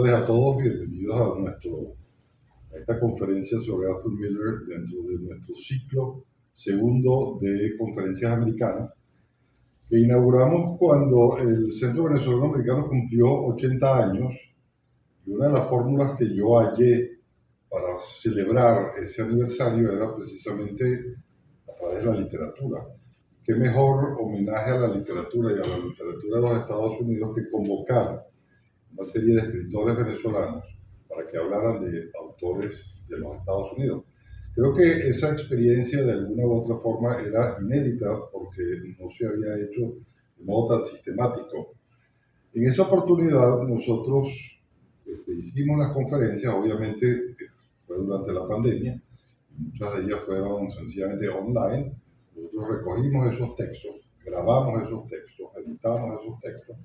tardes a todos, bienvenidos a esta conferencia sobre Arthur Miller dentro de nuestro ciclo segundo de conferencias americanas que inauguramos cuando el Centro Venezolano Americano cumplió 80 años, y una de las fórmulas que yo hallé para celebrar ese aniversario era precisamente a través de la literatura. ¿Qué mejor homenaje a la literatura y a la literatura de los Estados Unidos que convocar una serie de escritores venezolanos para que hablaran de autores de los Estados Unidos? Creo que esa experiencia de alguna u otra forma era inédita porque no se había hecho de modo tan sistemático. En esa oportunidad nosotros hicimos las conferencias, obviamente fue durante la pandemia, muchas de ellas fueron sencillamente online. Nosotros recogimos esos textos, grabamos esos textos, editamos esos textos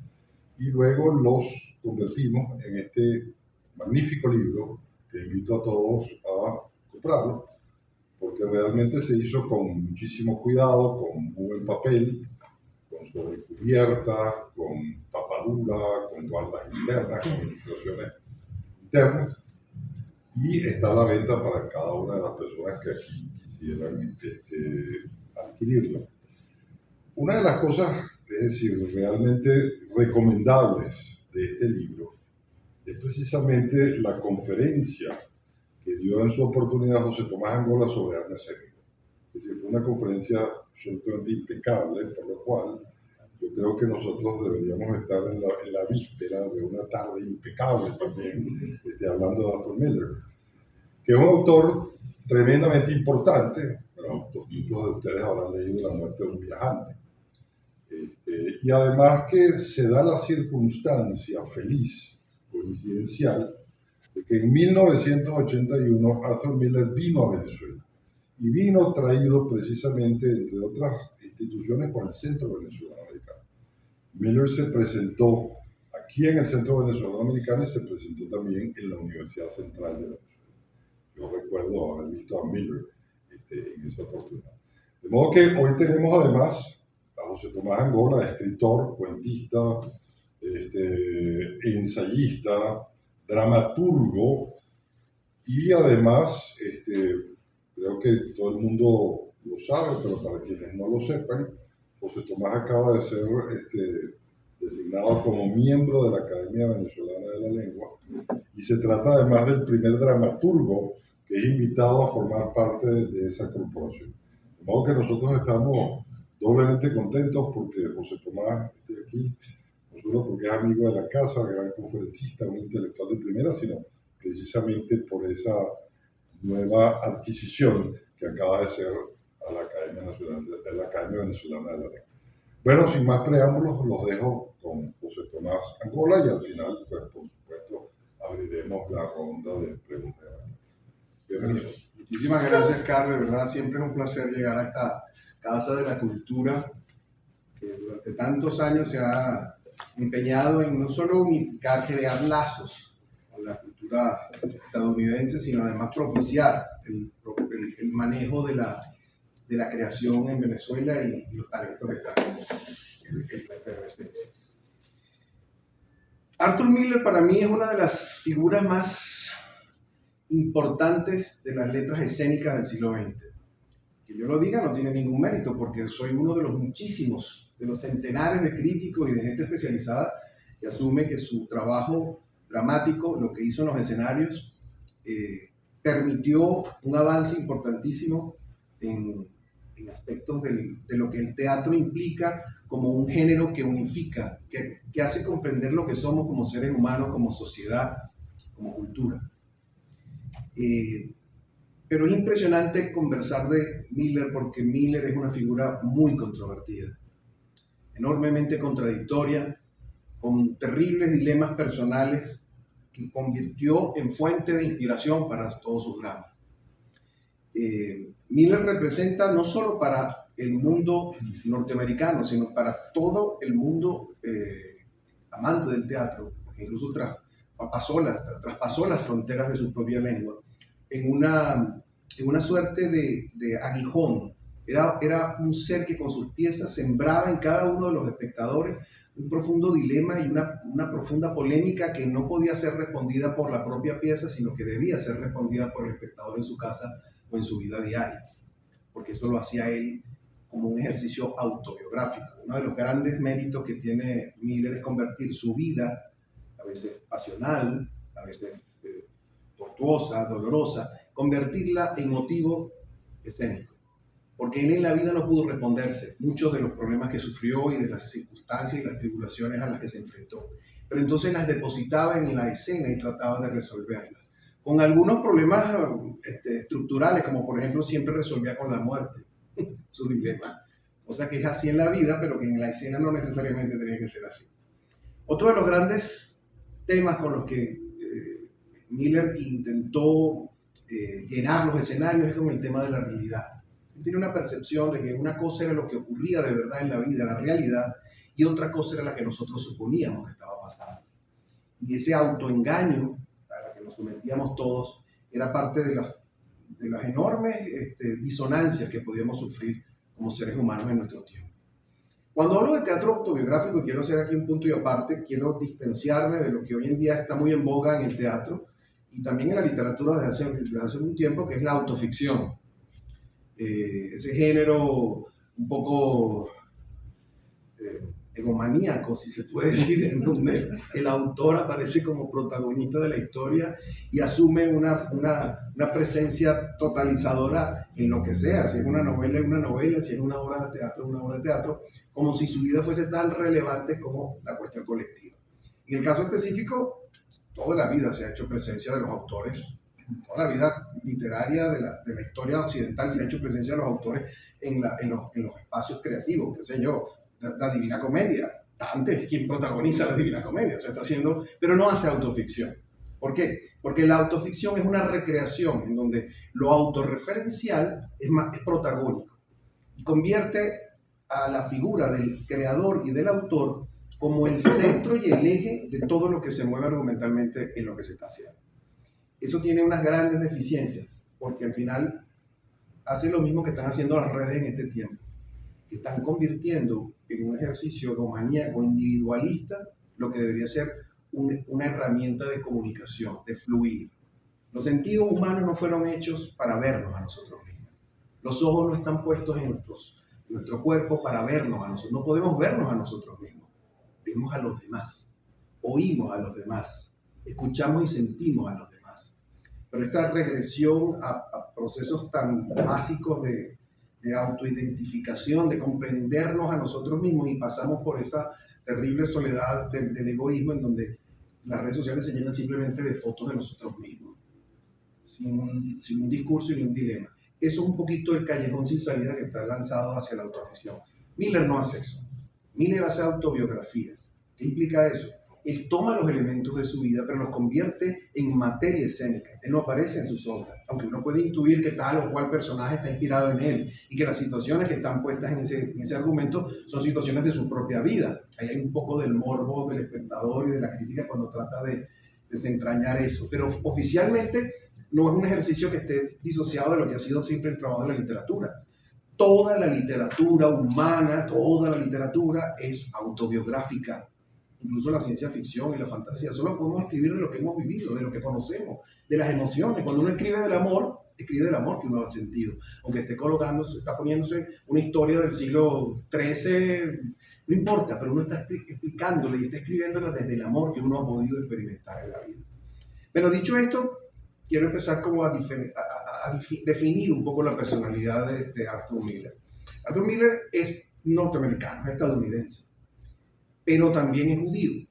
y luego los convertimos en este magnífico libro que invito a todos a comprarlo, porque realmente se hizo con muchísimo cuidado, con muy buen papel, con sobrecubierta, con tapadura, con guardas internas, con ilustraciones internas, y está a la venta para cada una de las personas que aquí quisieran adquirirlo. Una de las cosas, es decir, realmente recomendables de este libro es precisamente la conferencia que dio en su oportunidad José Tomás Angola sobre Ernest Hemingway. Es decir, fue una conferencia absolutamente impecable, por lo cual yo creo que nosotros deberíamos estar en la víspera de una tarde impecable también, hablando de Arthur Miller, que es un autor tremendamente importante. Bueno, muchos de ustedes habrán leído La muerte de un viajante. Y además que se da la circunstancia feliz, coincidencial, de que en 1981 Arthur Miller vino a Venezuela, y vino traído precisamente, entre otras instituciones, por el Centro Venezolano Americano. Miller se presentó aquí en el Centro Venezolano Americano y se presentó también en la Universidad Central de Venezuela. Yo recuerdo haber visto a Miller en esa oportunidad. De modo que hoy tenemos además a José Tomás Angola, escritor, cuentista, ensayista, dramaturgo, y además, creo que todo el mundo lo sabe, pero para quienes no lo sepan, José Tomás acaba de ser designado como miembro de la Academia Venezolana de la Lengua, y se trata además del primer dramaturgo que es invitado a formar parte de esa corporación. De modo que nosotros estamos doblemente contentos porque José Tomás esté aquí, no solo porque es amigo de la casa, gran conferencista, un intelectual de primera, sino precisamente por esa nueva adquisición que acaba de ser a la Academia Venezolana de la Lengua. Bueno, sin más preámbulos, los dejo con José Tomás Angola y al final, pues por supuesto, abriremos la ronda de preguntas. Bienvenidos. Muchísimas gracias, Carlos. De verdad, siempre es un placer llegar a esta Casa de la Cultura que durante tantos años se ha empeñado en no solo unificar, crear lazos con la cultura estadounidense, sino además propiciar el manejo de la creación en Venezuela y los talentos que están en la efervescencia. Arthur Miller para mí es una de las figuras más importantes de las letras escénicas del siglo XX. Que yo lo diga no tiene ningún mérito, porque soy uno de los muchísimos, de los centenares de críticos y de gente especializada que asume que su trabajo dramático, lo que hizo en los escenarios, permitió un avance importantísimo en aspectos de lo que el teatro implica como un género que unifica, que hace comprender lo que somos como seres humanos, como sociedad, como cultura. Pero es impresionante conversar de Miller porque Miller es una figura muy controvertida, enormemente contradictoria, con terribles dilemas personales que convirtió en fuente de inspiración para todos sus dramas. Miller representa no solo para el mundo norteamericano, sino para todo el mundo amante del teatro, porque incluso traspasó las fronteras de su propia lengua en una suerte de aguijón. Era un ser que con sus piezas sembraba en cada uno de los espectadores un profundo dilema y una profunda polémica que no podía ser respondida por la propia pieza, sino que debía ser respondida por el espectador en su casa o en su vida diaria, porque eso lo hacía él como un ejercicio autobiográfico. Uno de los grandes méritos que tiene Miller es convertir su vida, a veces pasional, a veces tortuosa, dolorosa, convertirla en motivo escénico. Porque él en la vida no pudo responderse muchos de los problemas que sufrió y de las circunstancias y las tribulaciones a las que se enfrentó. Pero entonces las depositaba en la escena y trataba de resolverlas. Con algunos problemas estructurales, como por ejemplo siempre resolvía con la muerte, su dilema. O sea que es así en la vida, pero que en la escena no necesariamente tenía que ser así. Otro de los grandes temas con los que Miller intentó llenar los escenarios es con el tema de la realidad. Tiene una percepción de que una cosa era lo que ocurría de verdad en la vida, la realidad, y otra cosa era la que nosotros suponíamos que estaba pasando. Y ese autoengaño a la que nos sometíamos todos era parte de las enormes disonancias que podíamos sufrir como seres humanos en nuestro tiempo. Cuando hablo de teatro autobiográfico, quiero hacer aquí un punto y aparte, quiero distanciarme de lo que hoy en día está muy en boga en el teatro y también en la literatura desde hace un tiempo, que es la autoficción. Ese género un poco egomaníaco, si se puede decir, en donde el autor aparece como protagonista de la historia y asume una presencia totalizadora en lo que sea, si es una novela, si es una obra de teatro, como si su vida fuese tan relevante como la cuestión colectiva. En el caso específico, toda la vida se ha hecho presencia de los autores, toda la vida literaria de la historia occidental se ha hecho presencia de los autores en los espacios creativos, qué sé yo, la Divina Comedia. Dante es quien protagoniza la Divina Comedia, o sea, está haciendo, pero no hace autoficción. ¿Por qué? Porque la autoficción es una recreación en donde lo autorreferencial es protagónico y convierte a la figura del creador y del autor como el centro y el eje de todo lo que se mueve argumentalmente en lo que se está haciendo. Eso tiene unas grandes deficiencias, porque al final hace lo mismo que están haciendo las redes en este tiempo, que están convirtiendo en un ejercicio egomaníaco individualista lo que debería ser una herramienta de comunicación, de fluir. Los sentidos humanos no fueron hechos para vernos a nosotros mismos. Los ojos no están puestos en nuestro cuerpo para vernos a nosotros. No podemos vernos a nosotros mismos. Vemos a los demás, oímos a los demás, escuchamos y sentimos a los demás. Pero esta regresión a procesos tan básicos de autoidentificación, de comprendernos a nosotros mismos, y pasamos por esa terrible soledad del egoísmo en donde las redes sociales se llenan simplemente de fotos de nosotros mismos, sin un discurso y un dilema. Eso es un poquito el callejón sin salida que está lanzado hacia la autoficción. Miller no hace eso. Miller hace autobiografías. ¿Qué implica eso? Él toma los elementos de su vida, pero los convierte en materia escénica. Él no aparece en sus obras, aunque uno puede intuir que tal o cual personaje está inspirado en él y que las situaciones que están puestas en ese argumento son situaciones de su propia vida. Ahí hay un poco del morbo del espectador y de la crítica cuando trata de desentrañar eso. Pero oficialmente no es un ejercicio que esté disociado de lo que ha sido siempre el trabajo de la literatura. Toda la literatura humana, toda la literatura es autobiográfica. Incluso la ciencia ficción y la fantasía, solo podemos escribir de lo que hemos vivido, de lo que conocemos, de las emociones. Cuando uno escribe del amor que uno ha sentido, aunque esté está poniéndose una historia del siglo XIII, no importa, pero uno está explicándole y está escribiéndola desde el amor que uno ha podido experimentar en la vida. Pero dicho esto, quiero empezar como a definir un poco la personalidad de Arthur Miller. Arthur Miller es norteamericano, es estadounidense, pero también es judío.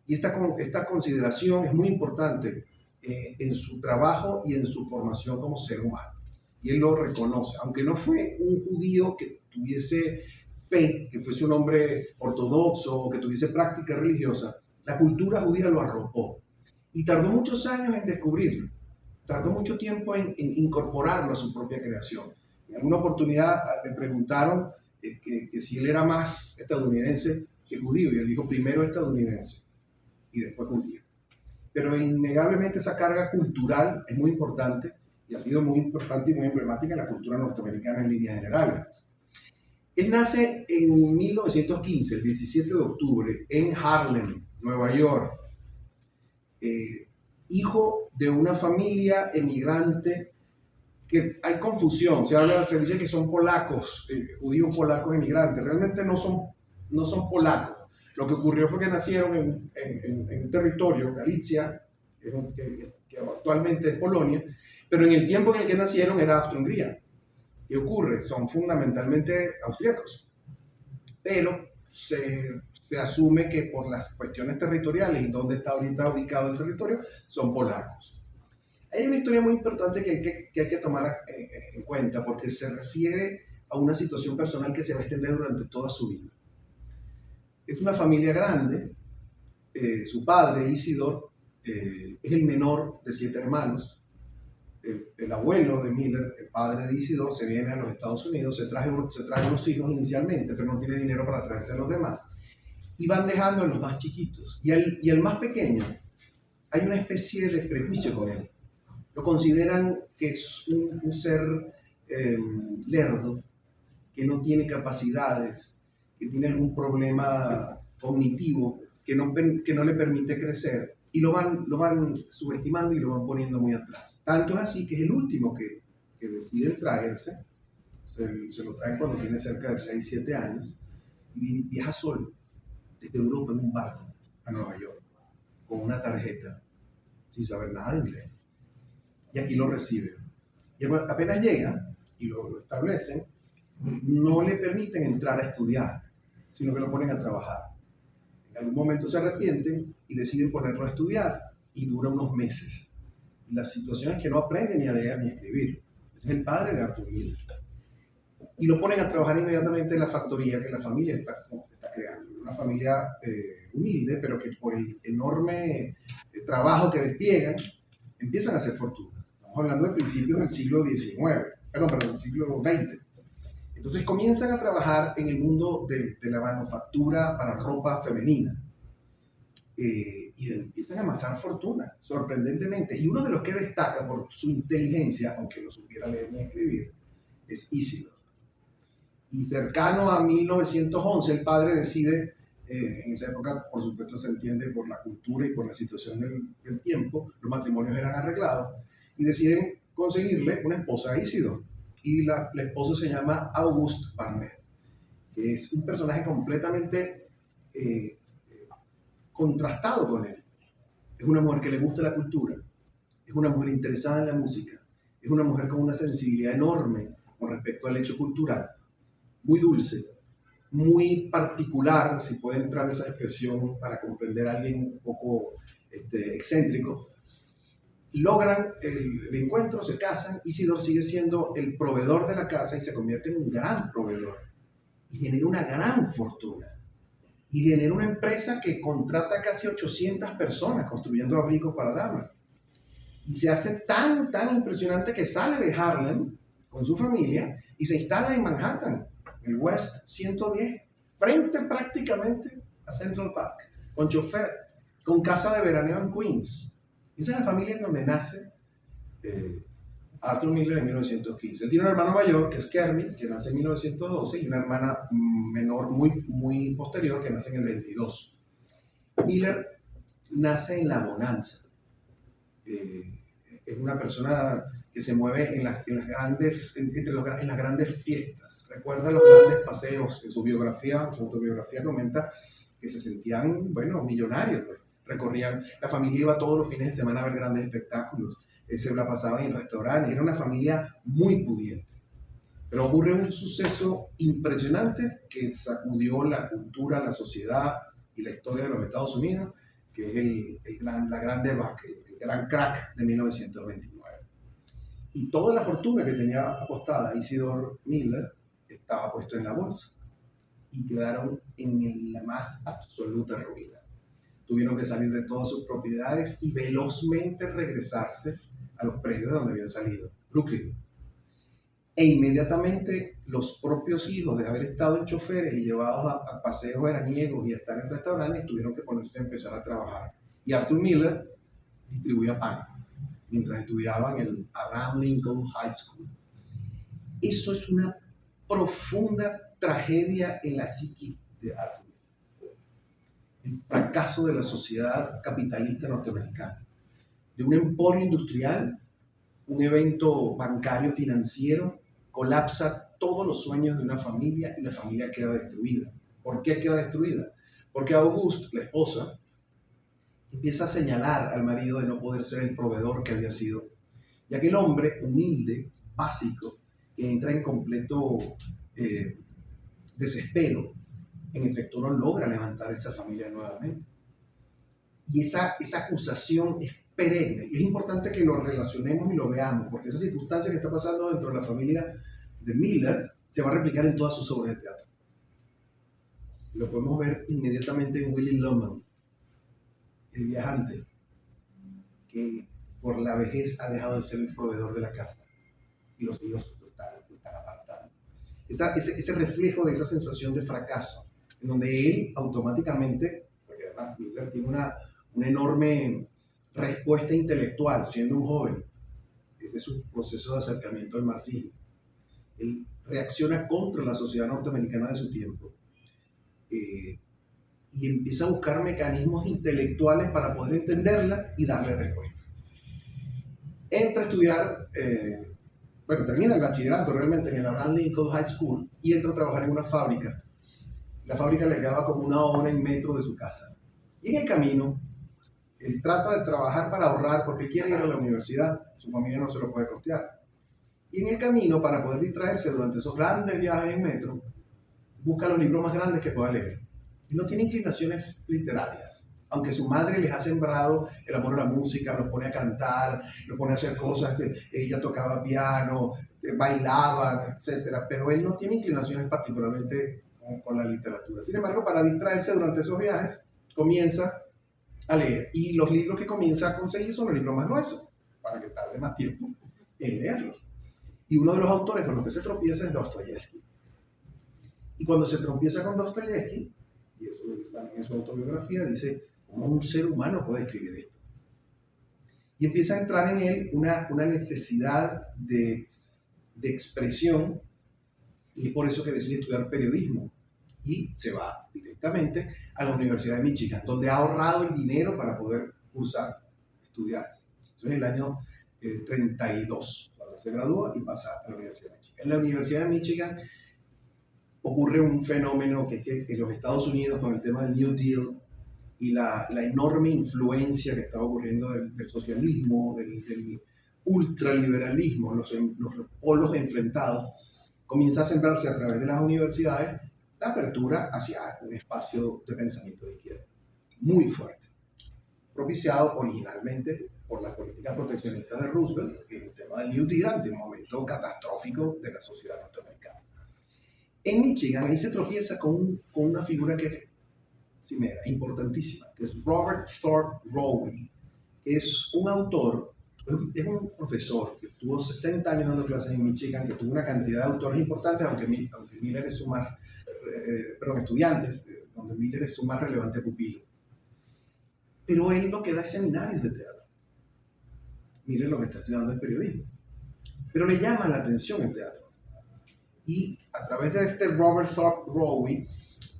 Y esta consideración es muy importante en su trabajo y en su formación como ser humano. Y él lo reconoce, aunque no fue un judío que tuviese fe, que fuese un hombre ortodoxo o que tuviese práctica religiosa, la cultura judía lo arropó. Y tardó muchos años en descubrirlo. Tardó mucho tiempo en incorporarlo a su propia creación. En alguna oportunidad le preguntaron que si él era más estadounidense que judío, y él dijo primero estadounidense y después judío. Pero innegablemente esa carga cultural es muy importante y ha sido muy importante y muy emblemática en la cultura norteamericana en líneas generales. Él nace en 1915, el 17 de octubre, en Harlem, Nueva York. Hijo de una familia emigrante, que hay confusión, se dice que son polacos, judíos polacos emigrantes, realmente no son polacos. Lo que ocurrió fue que nacieron en un territorio, Galicia, que actualmente es Polonia, pero en el tiempo en el que nacieron era Austria-Hungría. ¿Qué ocurre? Son fundamentalmente austríacos, pero se asume que por las cuestiones territoriales y dónde está ahorita ubicado el territorio, son polacos. Hay una historia muy importante que hay que tomar en cuenta porque se refiere a una situación personal que se va a extender durante toda su vida. Es una familia grande, su padre, Isidor, es el menor de 7 hermanos. El abuelo de Miller, el padre de Isidor, se viene a los Estados Unidos, se trae unos hijos inicialmente, pero no tiene dinero para traerse a los demás. Y van dejando a los más chiquitos. Y el más pequeño, hay una especie de prejuicio con él. Lo consideran que es un ser lerdo, que no tiene capacidades, que tiene algún problema cognitivo que no le permite crecer, y lo van subestimando y lo van poniendo muy atrás. Tanto es así que es el último que deciden traerse, se lo traen cuando tiene cerca de 6, 7 años, y viaja solo desde Europa en un barco a Nueva York, con una tarjeta, sin saber nada de inglés. Y aquí lo reciben. Y apenas llega y lo establecen, no le permiten entrar a estudiar, sino que lo ponen a trabajar. En algún momento se arrepienten y deciden ponerlo a estudiar, y dura unos meses. La situación es que no aprende ni a leer ni a escribir. Es el padre de Arthur Miller. Y lo ponen a trabajar inmediatamente en la factoría que la familia está creando. Una familia humilde, pero que por el enorme trabajo que despliegan, empiezan a hacer fortuna. Estamos hablando de principios del siglo XIX, perdón, del siglo XX. Entonces comienzan a trabajar en el mundo de la manufactura para ropa femenina. Y empiezan a amasar fortuna, sorprendentemente. Y uno de los que destaca por su inteligencia, aunque no supiera leer ni escribir, es Isidor. Y cercano a 1911, el padre decide, en esa época, por supuesto, se entiende por la cultura y por la situación del tiempo, los matrimonios eran arreglados, y deciden conseguirle una esposa a Isidor. Y la esposa se llama Auguste Wagner, que es un personaje completamente contrastado con él. Es una mujer que le gusta la cultura, es una mujer interesada en la música, es una mujer con una sensibilidad enorme con respecto al hecho cultural, muy dulce, muy particular, si puede entrar esa expresión para comprender a alguien un poco excéntrico. Logran el encuentro, se casan. Isidor sigue siendo el proveedor de la casa y se convierte en un gran proveedor y genera una gran fortuna y genera una empresa que contrata casi 800 personas construyendo abrigos para damas, y se hace tan impresionante que sale de Harlem con su familia y se instala en Manhattan, en el West 110, frente prácticamente a Central Park, con chofer, con casa de veraneo en Queens. Esa es la familia en donde nace Arthur Miller en 1915. Él tiene un hermano mayor, que es Kermit, que nace en 1912, y una hermana menor muy posterior, que nace en el 22. Miller nace en la bonanza. Es una persona que se mueve en las grandes fiestas. Recuerda los grandes paseos. En su autobiografía comenta que se sentían, millonarios. Recorrían, la familia iba todos los fines de semana a ver grandes espectáculos, se la pasaban en restaurantes, era una familia muy pudiente. Pero ocurre un suceso impresionante que sacudió la cultura, la sociedad y la historia de los Estados Unidos, que es la gran debacle, el gran crack de 1929. Y toda la fortuna que tenía apostada Isidor Miller estaba puesta en la bolsa, y quedaron en la más absoluta ruina. Tuvieron que salir de todas sus propiedades y velozmente regresarse a los predios de donde habían salido, Brooklyn. E inmediatamente los propios hijos, de haber estado en choferes y llevados a paseos veraniegos y a estar en restaurantes, tuvieron que ponerse a empezar a trabajar. Y Arthur Miller distribuía pan mientras estudiaba en el Abraham Lincoln High School. Eso es una profunda tragedia en la psique de Arthur. El fracaso de la sociedad capitalista norteamericana. De un emporio industrial, un evento bancario financiero, colapsa todos los sueños de una familia y la familia queda destruida. ¿Por qué queda destruida? Porque Auguste, la esposa, empieza a señalar al marido de no poder ser el proveedor que había sido. Y aquel hombre humilde, básico, que entra en completo desespero, en efecto no logra levantar esa familia nuevamente. Y esa acusación es perenne. Y es importante que lo relacionemos y lo veamos, porque esa circunstancia que está pasando dentro de la familia de Miller se va a replicar en todas sus obras de teatro. Lo podemos ver inmediatamente en Willy Loman, el viajante, que por la vejez ha dejado de ser el proveedor de la casa y los hijos lo están apartando. Ese reflejo de esa sensación de fracaso, en donde él automáticamente, porque además Miller tiene una enorme respuesta intelectual siendo un joven, ese es su proceso de acercamiento al marxismo. Él reacciona contra la sociedad norteamericana de su tiempo y empieza a buscar mecanismos intelectuales para poder entenderla y darle respuesta. Entra a estudiar, termina el bachillerato realmente en el Abraham Lincoln High School y entra a trabajar en una fábrica. La fábrica le quedaba como 1 hora en metro de su casa. Y en el camino, él trata de trabajar para ahorrar porque quiere ir a la universidad, su familia no se lo puede costear. Y en el camino, para poder distraerse durante esos grandes viajes en metro, busca los libros más grandes que pueda leer. Y no tiene inclinaciones literarias, aunque su madre les ha sembrado el amor a la música, los pone a cantar, los pone a hacer cosas, que ella tocaba piano, bailaba, etc. Pero él no tiene inclinaciones particularmente con la literatura. Sin embargo, para distraerse durante esos viajes, comienza a leer. Y los libros que comienza a conseguir son los libros más gruesos, para que tarde más tiempo en leerlos. Y uno de los autores con los que se tropieza es Dostoyevsky. Y cuando se tropieza con Dostoyevsky, y eso lo dice también en su autobiografía, dice, ¿cómo un ser humano puede escribir esto? Y empieza a entrar en él una necesidad de expresión, y es por eso que decide estudiar periodismo. Y se va directamente a la Universidad de Michigan, donde ha ahorrado el dinero para poder cursar, estudiar. Eso es el año 32, cuando se gradúa y pasa a la Universidad de Michigan. En la Universidad de Michigan ocurre un fenómeno que es que en los Estados Unidos, con el tema del New Deal y la enorme influencia que estaba ocurriendo del socialismo, del ultraliberalismo, los polos enfrentados, comienza a sembrarse a través de las universidades la apertura hacia un espacio de pensamiento de izquierda muy fuerte, propiciado originalmente por las políticas proteccionistas de Roosevelt en el tema del New Deal ante un momento catastrófico de la sociedad norteamericana. En Michigan, ahí se tropieza con una figura que es importantísima, que es Robert Thorpe Rowe, que es un autor, es un profesor que tuvo 60 años dando clases en Michigan, que tuvo una cantidad de autores importantes, aunque Miller es su más, estudiantes, donde Miller es su más relevante pupilo. Pero él lo que da es seminarios de teatro. Miller lo que está estudiando es periodismo. Pero le llama la atención el teatro. Y a través de este Robert Thorpe Rowe,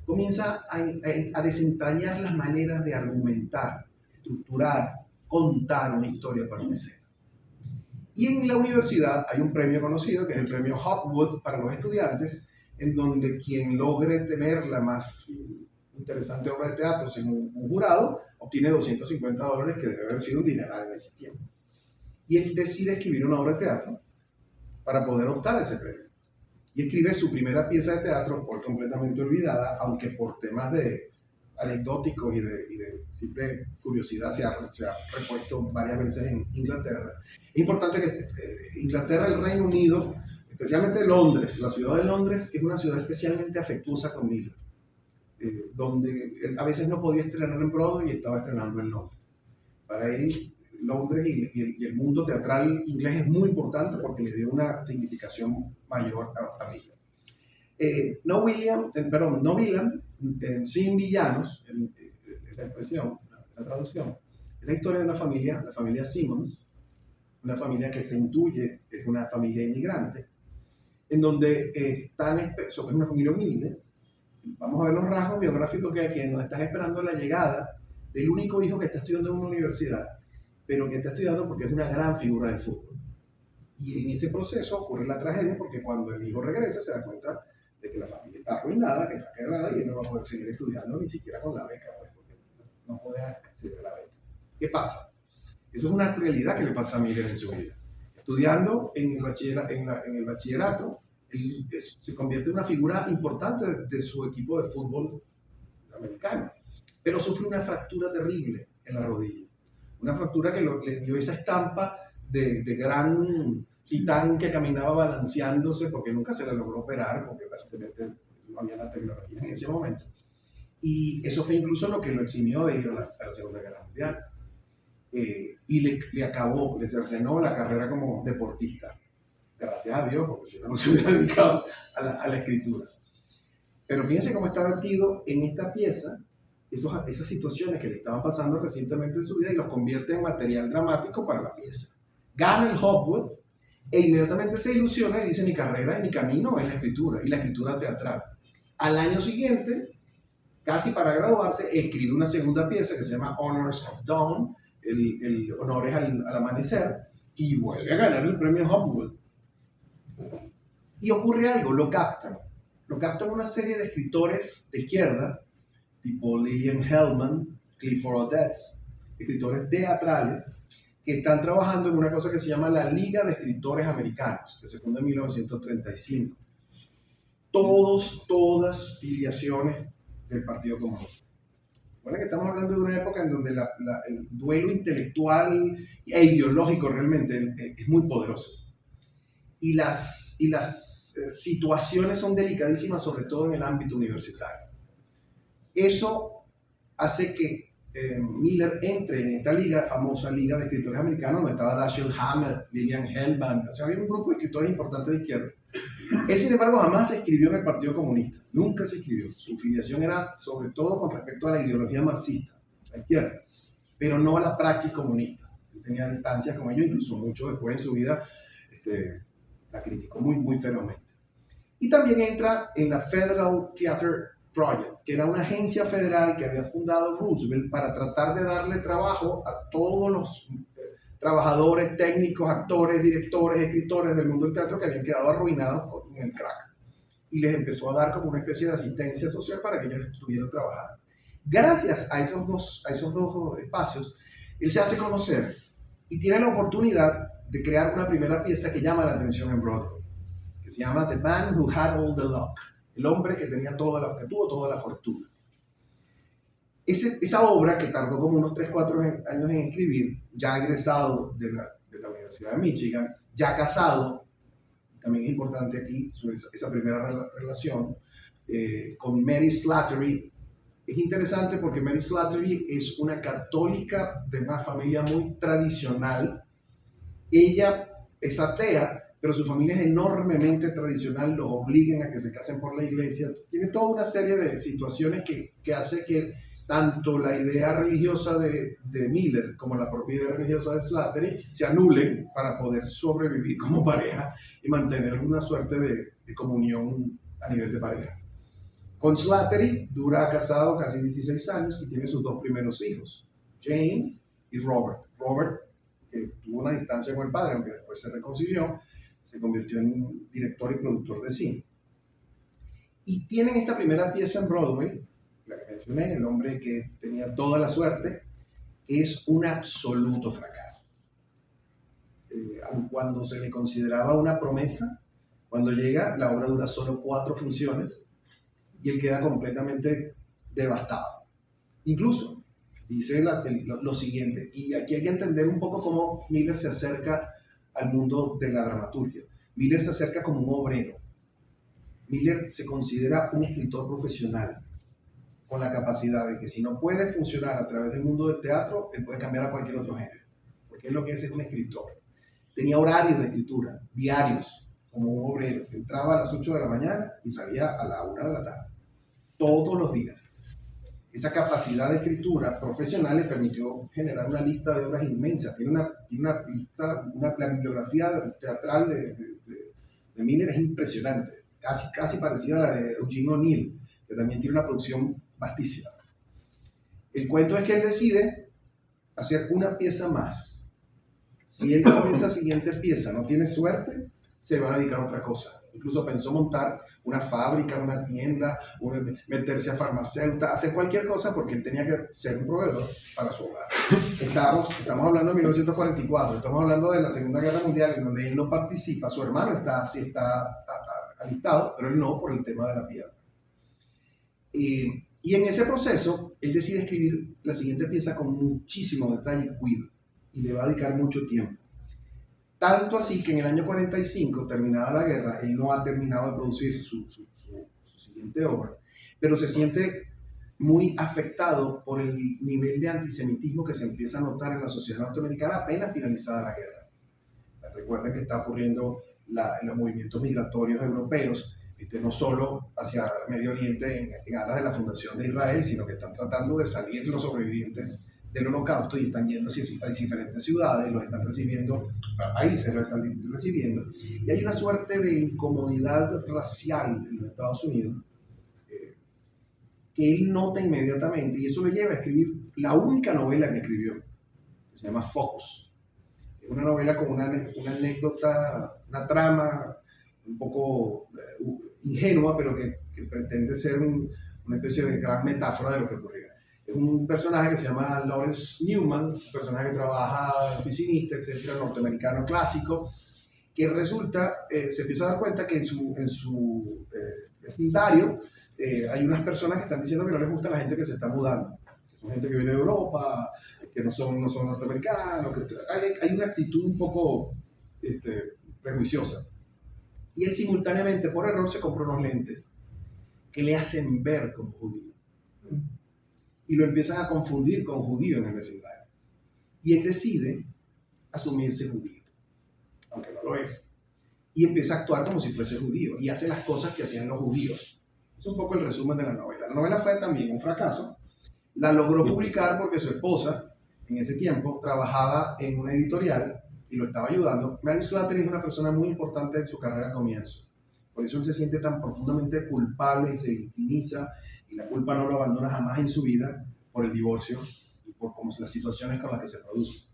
comienza a desentrañar las maneras de argumentar, estructurar, contar una historia para una escena. Y en la universidad hay un premio conocido, que es el premio Hopwood para los estudiantes, en donde quien logre tener la más interesante obra de teatro según un jurado, obtiene $250, que debe haber sido un dineral en ese tiempo. Y él decide escribir una obra de teatro para poder optar a ese premio. Y escribe su primera pieza de teatro, por completamente olvidada, aunque por temas de anecdóticos y de simple curiosidad se ha repuesto varias veces en Inglaterra. Es importante que Inglaterra, el Reino Unido, especialmente Londres, la ciudad de Londres es una ciudad especialmente afectuosa con Miller, donde él a veces no podía estrenar en Broadway y estaba estrenando en Londres. Para él, Londres y el mundo teatral inglés es muy importante porque le dio una significación mayor a Miller. No Villain, sin villanos, la expresión, la traducción, es la historia de una familia, la familia Simmons, una familia que se intuye es una familia inmigrante, en donde es una familia humilde. Vamos a ver los rasgos biográficos que nos están esperando la llegada del único hijo que está estudiando en una universidad, pero que está estudiando porque es una gran figura del fútbol. Y en ese proceso ocurre la tragedia porque cuando el hijo regresa se da cuenta de que la familia está arruinada, que está quebrada y él no va a poder seguir estudiando ni siquiera con la beca, pues, porque no puede acceder a la beca. ¿Qué pasa? Eso es una realidad que le pasa a Miller en su vida. Estudiando en el bachillerato, él se convierte en una figura importante de su equipo de fútbol americano, pero sufre una fractura terrible en la rodilla. Una fractura que le dio esa estampa de gran titán que caminaba balanceándose porque nunca se la logró operar, porque básicamente no había la tecnología en ese momento. Y eso fue incluso lo que lo eximió de ir a la Segunda Guerra Mundial. Y le cercenó la carrera como deportista. Gracias a Dios, porque si no, no se hubiera dedicado a la escritura. Pero fíjense cómo está vertido en esta pieza esas situaciones que le estaban pasando recientemente en su vida y los convierte en material dramático para la pieza. Gana el Hopwood e inmediatamente se ilusiona y dice: mi carrera y mi camino es la escritura, y la escritura teatral. Al año siguiente, casi para graduarse, escribe una segunda pieza que se llama Honors of Dawn, el honores al amanecer, y vuelve a ganar el premio Hopwood. Y ocurre algo, lo captan una serie de escritores de izquierda, tipo Lillian Hellman, Clifford Odets, escritores teatrales, que están trabajando en una cosa que se llama la Liga de Escritores Americanos, que se fundó en 1935. Todas filiaciones del Partido Comunista. Bueno, que estamos hablando de una época en donde el duelo intelectual e ideológico realmente es muy poderoso. Y las situaciones son delicadísimas, sobre todo en el ámbito universitario. Eso hace que Miller entre en esta liga, famosa Liga de Escritores Americanos, donde estaba Dashiell Hammett, Lillian Hellman, o sea, había un grupo de escritores importantes de izquierda. Él, sin embargo, jamás se inscribió en el Partido Comunista, nunca se inscribió. Su filiación era sobre todo con respecto a la ideología marxista, la izquierda, pero no a la praxis comunista. Él tenía distancias con ellos, incluso mucho después en su vida la criticó muy ferozmente. Y también entra en la Federal Theater Project, que era una agencia federal que había fundado Roosevelt para tratar de darle trabajo a todos los trabajadores, técnicos, actores, directores, escritores del mundo del teatro que habían quedado arruinados con el crack. Y les empezó a dar como una especie de asistencia social para que ellos estuvieran trabajando. Gracias a esos dos espacios, él se hace conocer y tiene la oportunidad de crear una primera pieza que llama la atención en Broadway, que se llama The Man Who Had All the Luck, el hombre que tuvo toda la fortuna. Esa obra, que tardó como unos 3-4 años en escribir, ya egresado de la Universidad de Michigan, ya casado, también es importante aquí esa primera relación, con Mary Slattery. Es interesante porque Mary Slattery es una católica de una familia muy tradicional. Ella es atea, pero su familia es enormemente tradicional, los obligan a que se casen por la iglesia. Tiene toda una serie de situaciones que hace que tanto la idea religiosa de Miller como la propia idea religiosa de Slattery se anulen para poder sobrevivir como pareja y mantener una suerte de comunión a nivel de pareja. Con Slattery dura casado casi 16 años y tiene sus 2 primeros hijos, Jane y Robert. Robert, que tuvo una distancia con el padre, aunque después se reconcilió, se convirtió en director y productor de cine. Y tienen esta primera pieza en Broadway, la que mencioné, El hombre que tenía toda la suerte, que es un absoluto fracaso. Aun cuando se le consideraba una promesa, cuando llega, la obra dura solo 4 funciones y él queda completamente devastado. Incluso dice lo siguiente, y aquí hay que entender un poco cómo Miller se acerca al mundo de la dramaturgia. Miller se acerca como un obrero. Miller se considera un escritor profesional, con la capacidad de que si no puede funcionar a través del mundo del teatro, él puede cambiar a cualquier otro género, porque es lo que es un escritor. Tenía horarios de escritura, diarios, como un obrero. Entraba a las 8 de la mañana y salía a la 1 de la tarde, todos los días. Esa capacidad de escritura profesional le permitió generar una lista de obras inmensas. Tiene una lista, la bibliografía teatral de Miller es impresionante, casi parecida a la de Eugene O'Neill, que también tiene una producción vastísima. El cuento es que él decide hacer una pieza más. Si él con esa siguiente pieza no tiene suerte, se va a dedicar a otra cosa. Incluso pensó montar una fábrica, una tienda, meterse a farmacéutica, hacer cualquier cosa porque él tenía que ser un proveedor para su hogar. Estamos hablando de 1944, estamos hablando de la Segunda Guerra Mundial, en donde él no participa, su hermano sí está alistado, pero él no, por el tema de la piedra. Y en ese proceso, él decide escribir la siguiente pieza con muchísimo detalle y cuidado, y le va a dedicar mucho tiempo. Tanto así que en el año 45, terminada la guerra, él no ha terminado de producir su siguiente obra, pero se siente muy afectado por el nivel de antisemitismo que se empieza a notar en la sociedad norteamericana apenas finalizada la guerra. Recuerden que está ocurriendo en los movimientos migratorios europeos, no solo hacia Medio Oriente en aras de la fundación de Israel, sino que están tratando de salir los sobrevivientes del Holocausto y están yendo a diferentes ciudades, los están recibiendo, a países los están recibiendo, y hay una suerte de incomodidad racial en los Estados Unidos que él nota inmediatamente, y eso lo lleva a escribir la única novela que escribió, que se llama Focus. Es una novela con una anécdota, una trama un poco ingenua, pero que pretende ser una especie de gran metáfora de lo que ocurría. Es un personaje que se llama Lawrence Newman, un personaje que trabaja oficinista, etcétera, norteamericano clásico, que resulta, se empieza a dar cuenta que en su vecindario hay unas personas que están diciendo que no les gusta la gente que se está mudando, que son gente que viene de Europa, que no son norteamericanos, que hay una actitud un poco prejuiciosa. Y él simultáneamente, por error, se compró unos lentes que le hacen ver como judío. Y lo empiezan a confundir con judío en el vecindario. Y él decide asumirse judío, aunque no lo es. Y empieza a actuar como si fuese judío. Y hace las cosas que hacían los judíos. Es un poco el resumen de la novela. La novela fue también un fracaso. La logró publicar porque su esposa, en ese tiempo, trabajaba en una editorial y lo estaba ayudando. Mary Slattery es una persona muy importante en su carrera al comienzo. Por eso él se siente tan profundamente culpable y se victimiza, y la culpa no lo abandona jamás en su vida por el divorcio y por como las situaciones con las que se producen.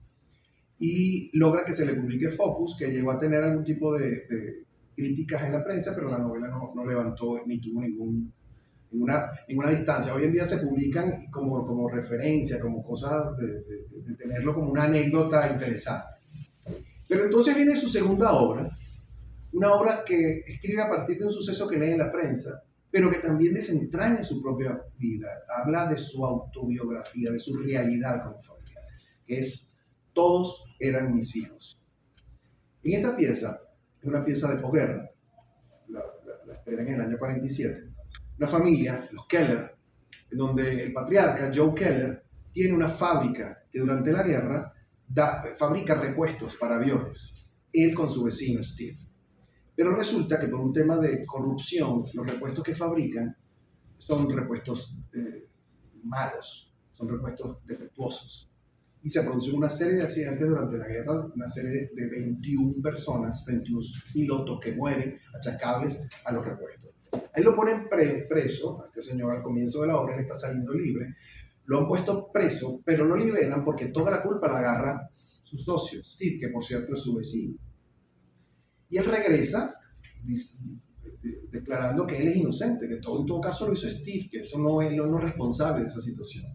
Y logra que se le publique Focus, que llegó a tener algún tipo de críticas en la prensa, pero la novela no levantó ni tuvo ninguna distancia. Hoy en día se publican como referencia, como cosas de tenerlo como una anécdota interesante. Pero entonces viene su segunda obra, una obra que escribe a partir de un suceso que lee en la prensa, pero que también desentraña su propia vida. Habla de su autobiografía, de su realidad como familiar, que es: todos eran mis hijos. En esta pieza, es una pieza de posguerra, la estrenan en el año 47, una familia, los Keller, en donde el patriarca, Joe Keller, tiene una fábrica que durante la guerra fabrica repuestos para aviones, él con su vecino Steve. Pero resulta que por un tema de corrupción, los repuestos que fabrican son repuestos malos, son repuestos defectuosos. Y se producen una serie de accidentes durante la guerra, una serie de 21 personas, 21 pilotos que mueren achacables a los repuestos. Ahí lo ponen preso, a este señor al comienzo de la obra, él está saliendo libre. Lo han puesto preso, pero lo liberan porque toda la culpa la agarra su socio, Steve, que por cierto es su vecino. Y él regresa declarando que él es inocente, que en todo caso lo hizo Steve, que eso no es responsable de esa situación.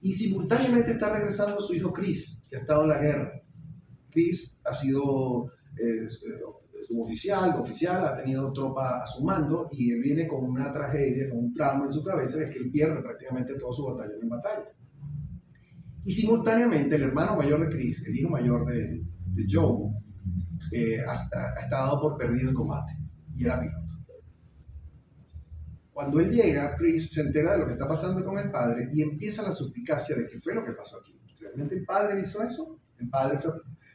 Y simultáneamente está regresando su hijo Chris, que ha estado en la guerra. Chris ha sido suboficial, oficial, ha tenido tropa a su mando, y él viene con una tragedia, con un trauma en su cabeza, es que él pierde prácticamente todo su batallón en batalla. Y simultáneamente el hermano mayor de Chris, el hijo mayor de Joe, está dado por perdido en combate, y era piloto. Cuando él llega, Chris se entera de lo que está pasando con el padre y empieza la suspicacia de qué fue lo que pasó aquí. ¿Realmente el padre hizo eso? ¿El padre fue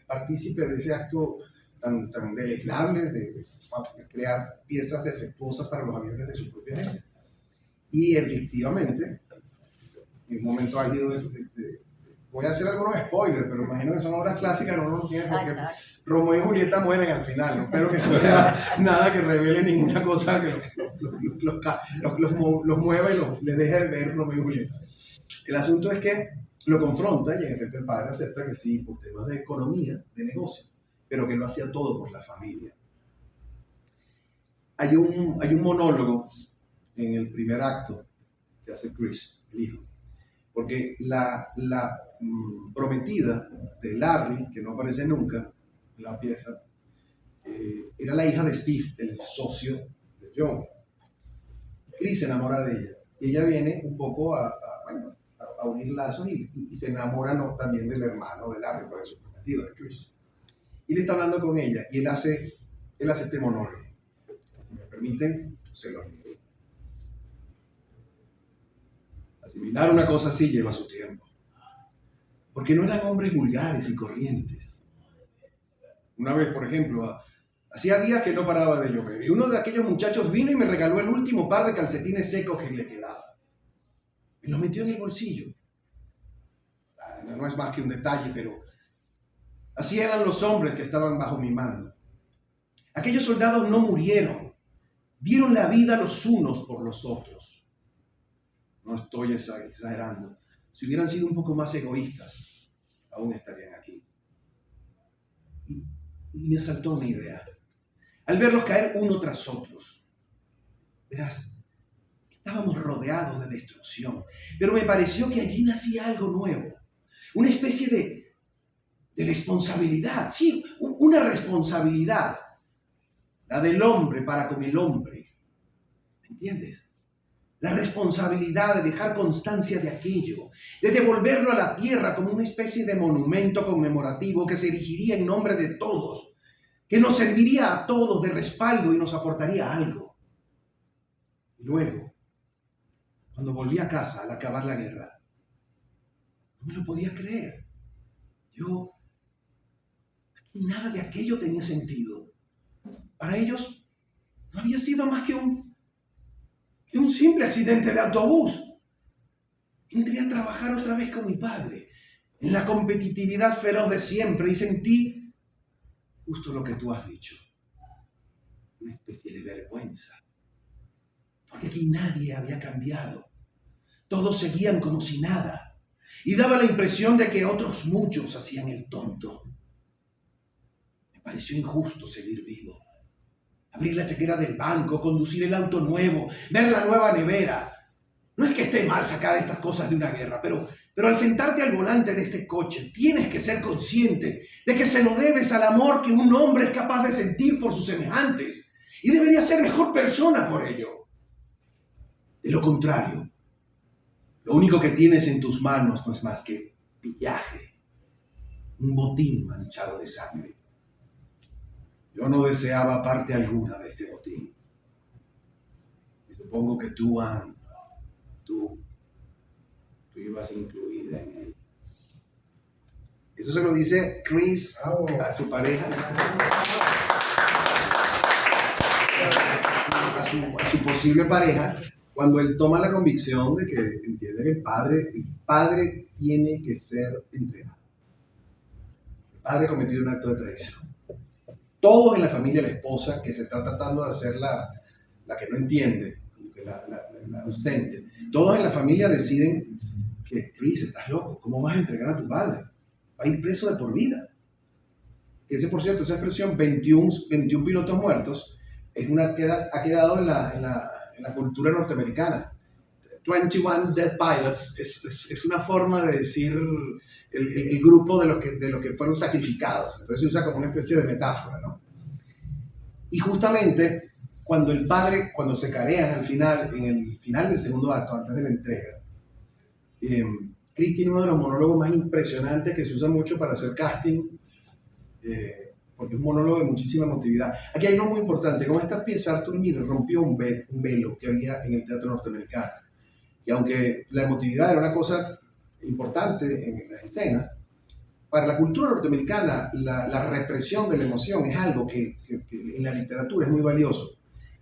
partícipe de ese acto tan deleznable de crear piezas defectuosas para los aviones de su propia gente? Y efectivamente, en un momento álgido voy a hacer algunos spoilers, pero imagino que son obras clásicas, no lo tienen porque Exacto. Romeo y Julieta mueren al final. No espero que eso sea nada que revele ninguna cosa que los mueva y les deje de ver Romeo y Julieta. El asunto es que lo confronta y en efecto el padre acepta que sí, por temas de economía, de negocio, pero que lo hacía todo por la familia. Hay un monólogo en el primer acto que hace Chris, el hijo, porque la prometida de Larry, que no aparece nunca en la pieza, era la hija de Steve, el socio de Joe. Chris se enamora de ella y ella viene un poco a unir lazos y se enamora también del hermano de Larry, de su prometido, de Chris. Y le está hablando con ella y él hace este monólogo. Si me permiten, se lo leo. Asimilar una cosa así lleva su tiempo, porque no eran hombres vulgares y corrientes. Una vez, por ejemplo, hacía días que no paraba de llover y uno de aquellos muchachos vino y me regaló el último par de calcetines secos que le quedaba. Me los metió en el bolsillo. No es más que un detalle, pero así eran los hombres que estaban bajo mi mando. Aquellos soldados no murieron, dieron la vida los unos por los otros. No estoy exagerando. Si hubieran sido un poco más egoístas, aún estarían aquí. Y me asaltó una idea. Al verlos caer uno tras otros, verás, estábamos rodeados de destrucción, pero me pareció que allí nacía algo nuevo, una especie de responsabilidad, sí, una responsabilidad, la del hombre para con el hombre, ¿me entiendes? La responsabilidad de dejar constancia de aquello, de devolverlo a la tierra como una especie de monumento conmemorativo que se erigiría en nombre de todos, que nos serviría a todos de respaldo y nos aportaría algo. Y luego, cuando volví a casa al acabar la guerra, no me lo podía creer. Nada de aquello tenía sentido. Para ellos no había sido más que un simple accidente de autobús. Entré a trabajar otra vez con mi padre, en la competitividad feroz de siempre, y sentí justo lo que tú has dicho. Una especie de vergüenza. Porque aquí nadie había cambiado. Todos seguían como si nada. Y daba la impresión de que otros muchos hacían el tonto. Me pareció injusto seguir vivo. Abrir la chequera del banco, conducir el auto nuevo, ver la nueva nevera. No es que esté mal sacar estas cosas de una guerra, pero al sentarte al volante de este coche, tienes que ser consciente de que se lo debes al amor que un hombre es capaz de sentir por sus semejantes. Y debería ser mejor persona por ello. De lo contrario, lo único que tienes en tus manos no es más que pillaje, un botín manchado de sangre. Yo no deseaba parte alguna de este botín. Y supongo que tú, Anne, tú ibas incluida en él. Eso se lo dice Chris a su pareja, a su posible pareja, cuando él toma la convicción de que entiende que el padre tiene que ser entregado. El padre ha cometido un acto de traición. Todos en la familia, la esposa, que se está tratando de hacer la que no entiende, la ausente, todos en la familia deciden que, Chris, estás loco, ¿cómo vas a entregar a tu padre? Va a ir preso de por vida. Ese, por cierto, esa expresión, 21 pilotos muertos, ha quedado en la cultura norteamericana. 21 dead pilots es una forma de decir el grupo de los que fueron sacrificados. Entonces se usa como una especie de metáfora, ¿no? Y justamente cuando se carean en el final del segundo acto, antes de la entrega, Chris tiene uno de los monólogos más impresionantes que se usa mucho para hacer casting, porque es un monólogo de muchísima emotividad. Aquí hay algo muy importante. Con esta pieza, Arthur Miller rompió un velo que había en el teatro norteamericano. Y aunque la emotividad era una cosa importante en las escenas, para la cultura norteamericana la represión de la emoción es algo que en la literatura es muy valioso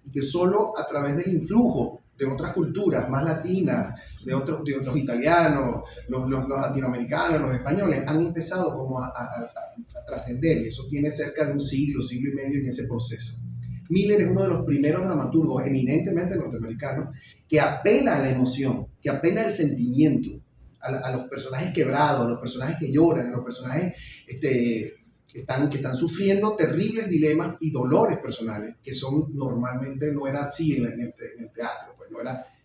y que solo a través del influjo de otras culturas, más latinas, de los italianos, los latinoamericanos, los españoles, han empezado como a trascender, y eso tiene cerca de un siglo, siglo y medio en ese proceso. Miller es uno de los primeros dramaturgos eminentemente norteamericanos que apela a la emoción, que apela al sentimiento, a los personajes quebrados, a los personajes que lloran, a los personajes que están sufriendo terribles dilemas y dolores personales, que normalmente no era así en el teatro, pues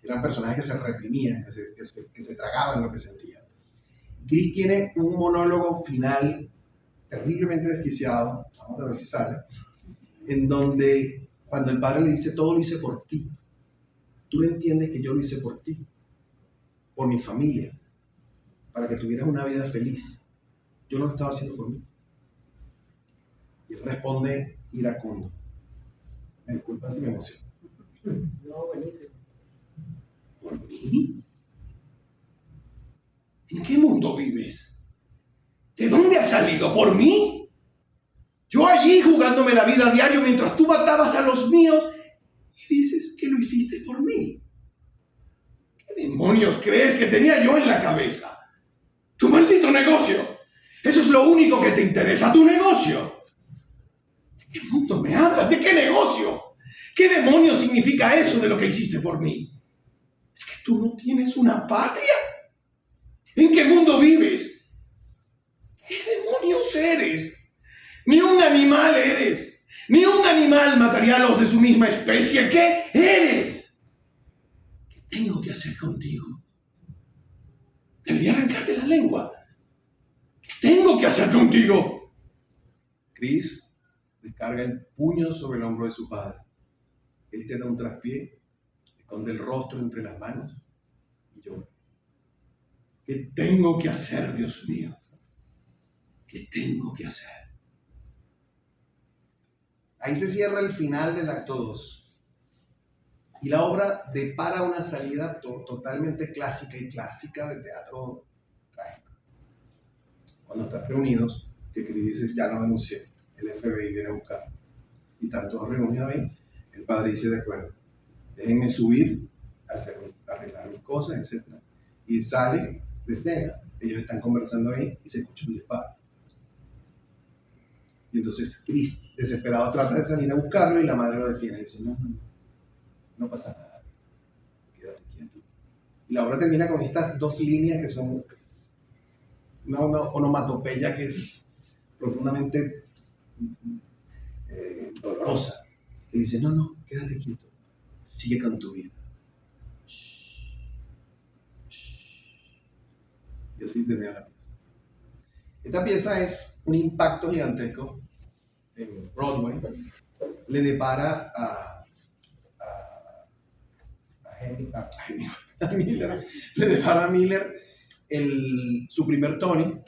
eran personajes que se reprimían, que se tragaban lo que sentían. Chris tiene un monólogo final terriblemente desquiciado, vamos a ver si sale, en donde cuando el padre le dice, todo lo hice por ti, tú entiendes que yo lo hice por ti, por mi familia, para que tuvieras una vida feliz, yo no lo estaba haciendo por mí. Y él responde iracundo. Me disculpa si me emociono. No, buenísimo. ¿Por mí? ¿En qué mundo vives? ¿De dónde has salido? ¿Por mí? Yo allí jugándome la vida a diario mientras tú matabas a los míos y dices que lo hiciste por mí. ¿Qué demonios crees que tenía yo en la cabeza? ¡Tu maldito negocio! Eso es lo único que te interesa, tu negocio. ¿De qué mundo me hablas? ¿De qué negocio? ¿Qué demonios significa eso de lo que hiciste por mí? ¿Es que tú no tienes una patria? ¿En qué mundo vives? ¿Qué demonios eres? Ni un animal eres. Ni un animal mataría a los de su misma especie. ¿Qué eres? ¿Qué tengo que hacer contigo? Debería arrancarte la lengua. ¿Qué tengo que hacer contigo? Chris descarga el puño sobre el hombro de su padre. Él te da un traspié, esconde el rostro entre las manos y llora. ¿Qué tengo que hacer, Dios mío? ¿Qué tengo que hacer? Ahí se cierra el final del acto 2. Y la obra depara una salida totalmente clásica del teatro trágico. Cuando están reunidos, que Chris dice, ya no denuncié, el FBI viene a buscar. Y están todos reunidos ahí, el padre dice, de acuerdo, déjenme subir, arreglar mis cosas, etc. Y sale de escena, ellos están conversando ahí y se escucha un disparo. Y entonces Chris, desesperado, trata de salir a buscarlo y la madre lo detiene y dice, no pasa nada, quédate quieto. Y la obra termina con estas dos líneas que son una onomatopeya que es profundamente dolorosa. Y dice, no, quédate quieto, sigue con tu vida. Y así termina la pieza. Esta pieza es un impacto gigantesco en Broadway. Le depara a Miller, le depara a Miller su primer Tony,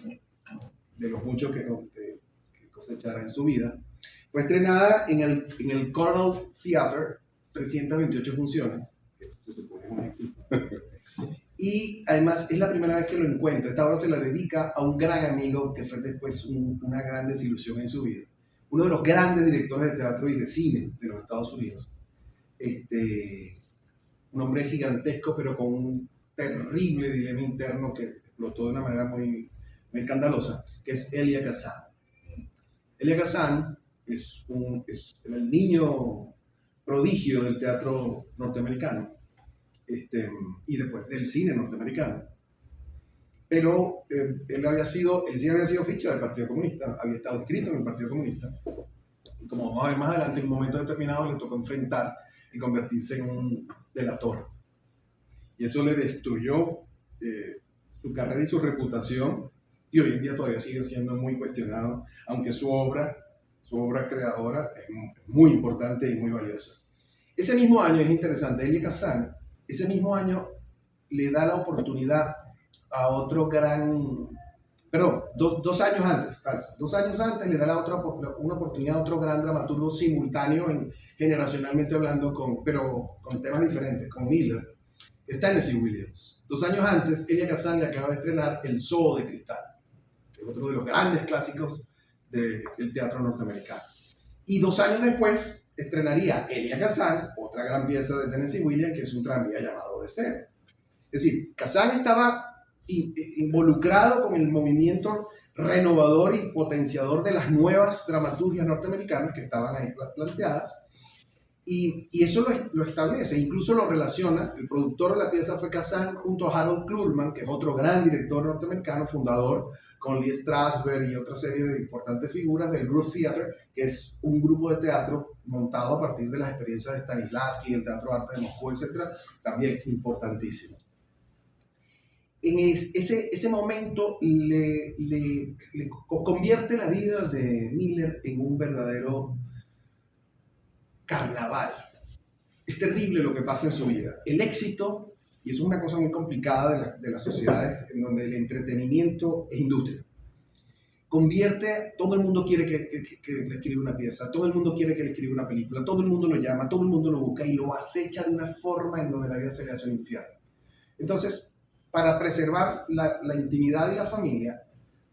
de los muchos que cosechará en su vida. Fue estrenada en el Cornell Theatre, 328 funciones, que se supone un éxito. Y además es la primera vez que lo encuentra. Esta obra se la dedica a un gran amigo que fue después una gran desilusión en su vida. Uno de los grandes directores de teatro y de cine de los Estados Unidos. Un hombre gigantesco, pero con un terrible dilema interno que explotó de una manera muy, muy escandalosa, que es Elia Kazan. Elia Kazan es el niño prodigio del teatro norteamericano. Y después del cine norteamericano. Pero él sí había sido ficha del Partido Comunista, había estado inscrito en el Partido Comunista. Y como vamos a ver más adelante, en un momento determinado le tocó enfrentar y convertirse en un delator. Y eso le destruyó su carrera y su reputación, y hoy en día todavía sigue siendo muy cuestionado, aunque su obra creadora es muy importante y muy valiosa. Ese mismo año, es interesante, Elia Kazan, ese mismo año le da la oportunidad a otro gran... Perdón, dos años antes, falso. 2 años antes le da una oportunidad a otro gran dramaturgo simultáneo, generacionalmente hablando, pero con temas diferentes, con Miller. Es Tennessee Williams. 2 años antes, Elia Kazan le acaba de estrenar El Zoo de Cristal, que es otro de los grandes clásicos del teatro norteamericano. Y 2 años después, estrenaría Elia Kazan, otra gran pieza de Tennessee Williams, que es un tranvía llamado Deseo. Es decir, Kazan estaba involucrado con el movimiento renovador y potenciador de las nuevas dramaturgias norteamericanas que estaban ahí planteadas, y eso lo establece, incluso lo relaciona. El productor de la pieza fue Kazan junto a Harold Clurman, que es otro gran director norteamericano, fundador con Lee Strasberg y otra serie de importantes figuras del Groove Theater, que es un grupo de teatro montado a partir de las experiencias de Stanislavski, el Teatro Arte de Moscú, etc., también importantísimo. En ese momento le convierte la vida de Miller en un verdadero carnaval. Es terrible lo que pasa en su vida. El éxito, y eso es una cosa muy complicada de las sociedades en donde el entretenimiento es industria, todo el mundo quiere que le escriba una pieza, todo el mundo quiere que le escriba una película, todo el mundo lo llama, todo el mundo lo busca y lo acecha de una forma en donde la vida se le hace un infierno. Entonces, para preservar la intimidad y la familia,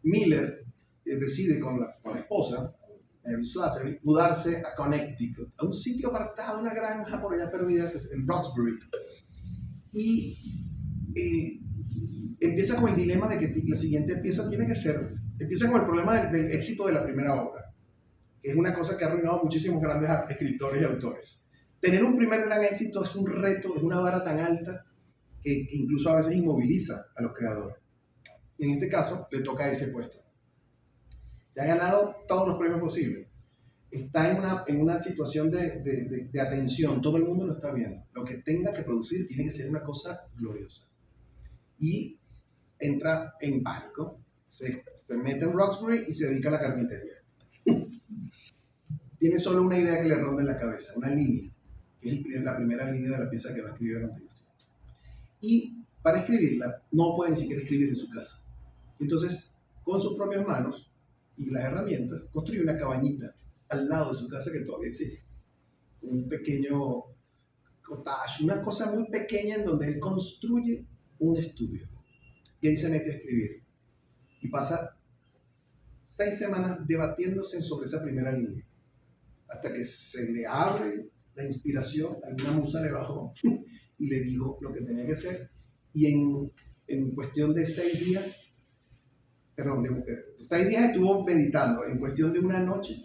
Miller decide con la esposa, Mary Slattery, mudarse a Connecticut, a un sitio apartado, una granja por allá perdida, que es en Roxbury. Y empieza con el dilema de que la siguiente pieza tiene que ser, empieza con el problema del éxito de la primera obra, que es una cosa que ha arruinado a muchísimos grandes escritores y autores. Tener un primer gran éxito es un reto, es una vara tan alta que incluso a veces inmoviliza a los creadores. Y en este caso le toca ese puesto. Se ha ganado todos los premios posibles. Está en una situación de atención. Todo el mundo lo está viendo. Lo que tenga que producir tiene que ser una cosa gloriosa. Y entra en pánico. Se mete en Roxbury y se dedica a la carpintería. Tiene solo una idea que le ronda en la cabeza, una línea, que es la primera línea de la pieza que va a escribir a continuación. Y para escribirla, no puede ni siquiera escribir en su casa. Entonces, con sus propias manos y las herramientas, construye una cabañita al lado de su casa que todavía existe. Un pequeño cottage, una cosa muy pequeña en donde él construye un estudio. Y ahí se mete a escribir. Y pasa 6 semanas debatiéndose sobre esa primera línea. Hasta que se le abre la inspiración, alguna musa le bajó y le dijo lo que tenía que hacer. Y en cuestión de 6 días, perdón, 6 días estuvo meditando. En cuestión de una noche,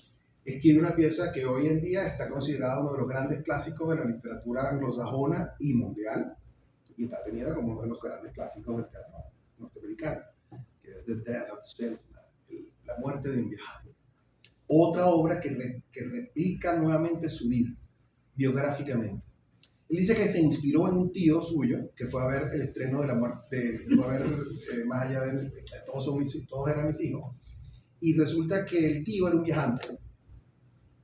escribe una pieza que hoy en día está considerada uno de los grandes clásicos de la literatura anglosajona y mundial, y está tenida como uno de los grandes clásicos del teatro norteamericano, que es The Death of Salesman, La muerte de un viajero. Otra obra que replica nuevamente su vida, biográficamente. Él dice que se inspiró en un tío suyo que fue a ver el estreno de La muerte, fue a ver Más allá de todos eran mis hijos, y resulta que el tío era un viajante.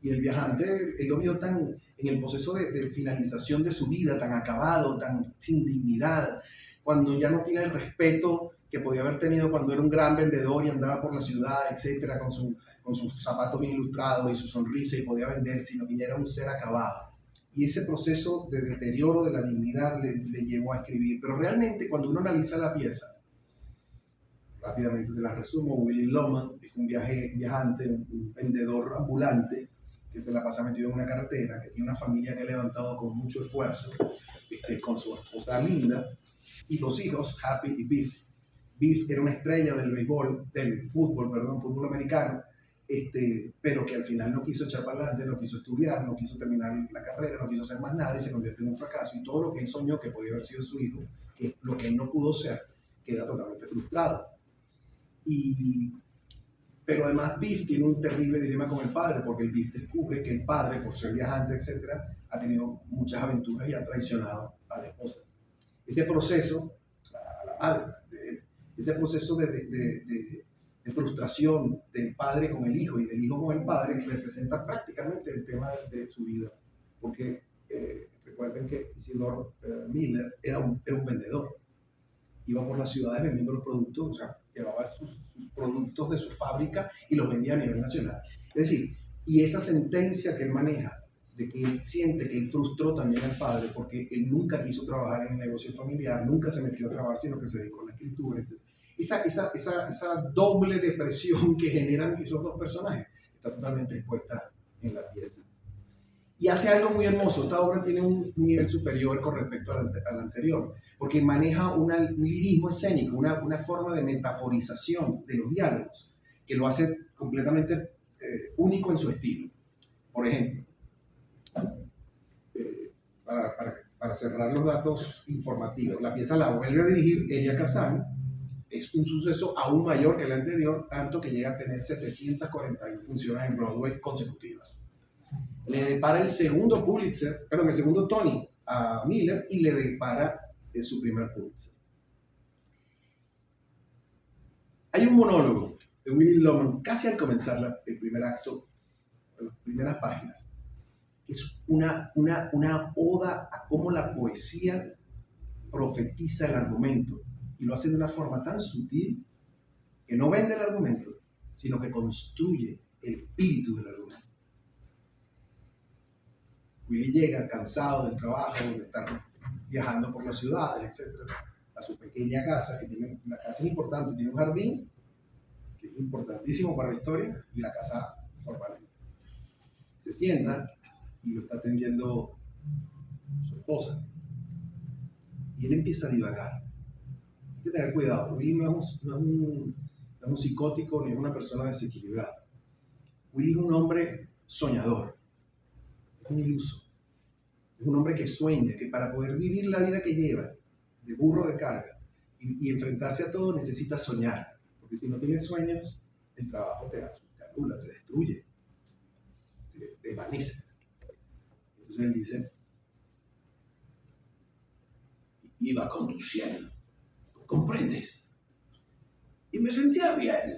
Y el viajante, él lo vio tan en el proceso de finalización de su vida, tan acabado, tan sin dignidad, cuando ya no tiene el respeto que podía haber tenido cuando era un gran vendedor y andaba por la ciudad, etcétera, con sus zapatos bien ilustrados y su sonrisa y podía vender, sino que ya era un ser acabado. Y ese proceso de deterioro de la dignidad le llevó a escribir. Pero realmente, cuando uno analiza la pieza, rápidamente se la resumo, Willy Loman es un viajante, un vendedor ambulante, que se la pasa metido en una carretera, que tiene una familia que ha levantado con mucho esfuerzo, con su esposa Linda, y 2 hijos, Happy y Biff. Biff era una estrella del fútbol americano, pero que al final no quiso echar para adelante, no quiso estudiar, no quiso terminar la carrera, no quiso hacer más nada y se convierte en un fracaso. Y todo lo que él soñó que podía haber sido su hijo, que es lo que él no pudo ser, queda totalmente frustrado. Pero además Biff tiene un terrible dilema con el padre, porque el Biff descubre que el padre, por ser viajante, etc., ha tenido muchas aventuras y ha traicionado a la esposa. Ese proceso, a la madre de él, ese proceso de frustración del padre con el hijo y del hijo con el padre representa prácticamente el tema de su vida. Porque recuerden que Isidore Miller era un vendedor. Iba por las ciudades vendiendo los productos, o sea, llevaba sus productos de su fábrica y los vendía a nivel nacional. Es decir, y esa sentencia que él maneja, de que él siente que él frustró también al padre, porque él nunca quiso trabajar en el negocio familiar, nunca se metió a trabajar, sino que se dedicó a la escritura, etc. Esa doble depresión que generan esos 2 personajes está totalmente expuesta en la pieza. Y hace algo muy hermoso. Esta obra tiene un nivel superior con respecto a la anterior, porque maneja un lirismo escénico, una forma de metaforización de los diálogos, que lo hace completamente único en su estilo. Por ejemplo, para cerrar los datos informativos, la pieza la vuelve a dirigir Elia Kazan. Es un suceso aún mayor que el anterior, tanto que llega a tener 741 funciones en Broadway consecutivas. Le depara el segundo Tony a Miller y le depara su primer Pulitzer. Hay un monólogo de Willy Loman casi al comenzar el primer acto, en las primeras páginas. Es una oda a cómo la poesía profetiza el argumento y lo hace de una forma tan sutil que no vende el argumento, sino que construye el espíritu del argumento. Willy llega cansado del trabajo, de estar viajando por las ciudades, etc., a su pequeña casa, que tiene una casa importante, tiene un jardín, que es importantísimo para la historia, y la casa formalmente. Se sienta y lo está atendiendo su esposa. Y él empieza a divagar. Hay que tener cuidado. Willy no es un psicótico ni es una persona desequilibrada. Willy es un hombre soñador. Es un iluso. Es un hombre que sueña, que para poder vivir la vida que lleva, de burro de carga, y enfrentarse a todo, necesita soñar. Porque si no tienes sueños, el trabajo te anula, te destruye, te desvanece. Entonces él dice, iba conduciendo, ¿comprendes? Y me sentía bien.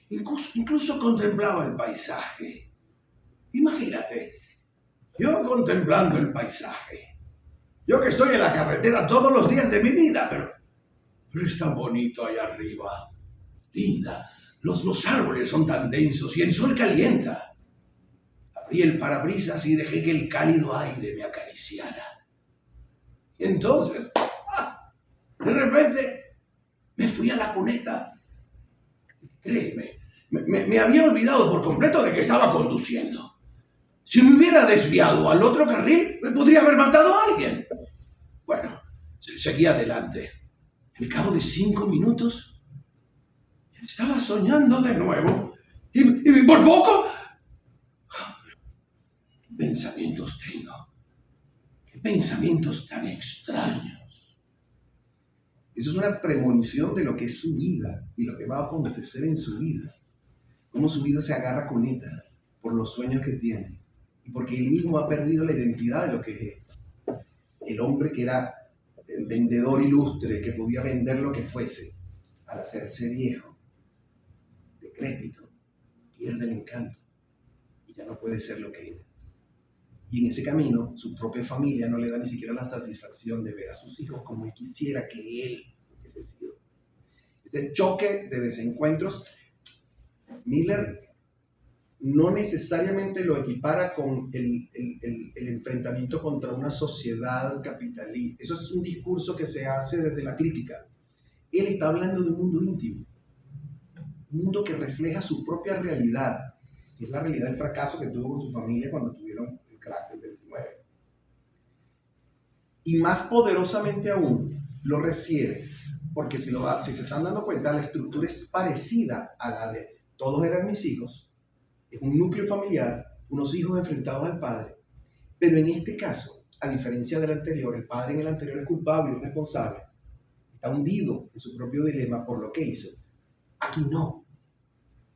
Incluso contemplaba el paisaje. Imagínate, yo contemplando el paisaje. Yo que estoy en la carretera todos los días de mi vida, pero es tan bonito allá arriba. Linda. Los árboles son tan densos y el sol calienta. Abrí el parabrisas y dejé que el cálido aire me acariciara. Y entonces, de repente, me fui a la cuneta. Créeme, me había olvidado por completo de que estaba conduciendo. Si me hubiera desviado al otro carril, me podría haber matado a alguien. Bueno, seguí adelante. Al cabo de 5 minutos, estaba soñando de nuevo. Y por poco... ¿Qué pensamientos tengo? ¿Qué pensamientos tan extraños? Eso es una premonición de lo que es su vida y lo que va a acontecer en su vida. Cómo su vida se agarra con ella por los sueños que tiene. Y porque él mismo ha perdido la identidad de lo que es. El hombre que era el vendedor ilustre, que podía vender lo que fuese, al hacerse viejo, decrépito, pierde el encanto y ya no puede ser lo que era. Y en ese camino, su propia familia no le da ni siquiera la satisfacción de ver a sus hijos como él quisiera que él hubiese sido. Este choque de desencuentros, Miller no necesariamente lo equipara con el enfrentamiento contra una sociedad capitalista. Eso es un discurso que se hace desde la crítica. Él está hablando de un mundo íntimo, un mundo que refleja su propia realidad, que es la realidad del fracaso que tuvo con su familia cuando tuvieron el crack del 29. Y más poderosamente aún lo refiere, porque si se están dando cuenta, la estructura es parecida a la de todos eran mis hijos. Es un núcleo familiar, unos hijos enfrentados al padre, pero en este caso, a diferencia del anterior, el padre en el anterior es culpable, es responsable, está hundido en su propio dilema por lo que hizo. Aquí no.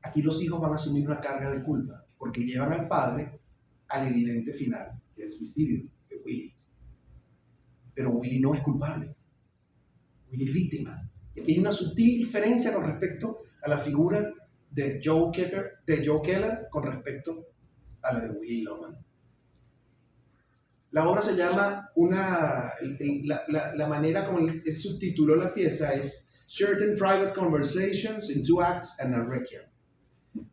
Aquí los hijos van a asumir una carga de culpa, porque llevan al padre al evidente final, que es el suicidio de Willy. Pero Willy no es culpable. Willy es víctima. Y aquí hay una sutil diferencia con respecto a la figura de Joe Keller con respecto a la de Willy Loman. La obra se llama, la manera como él subtituló la pieza es Certain Private Conversations in 2 Acts and a Requiem.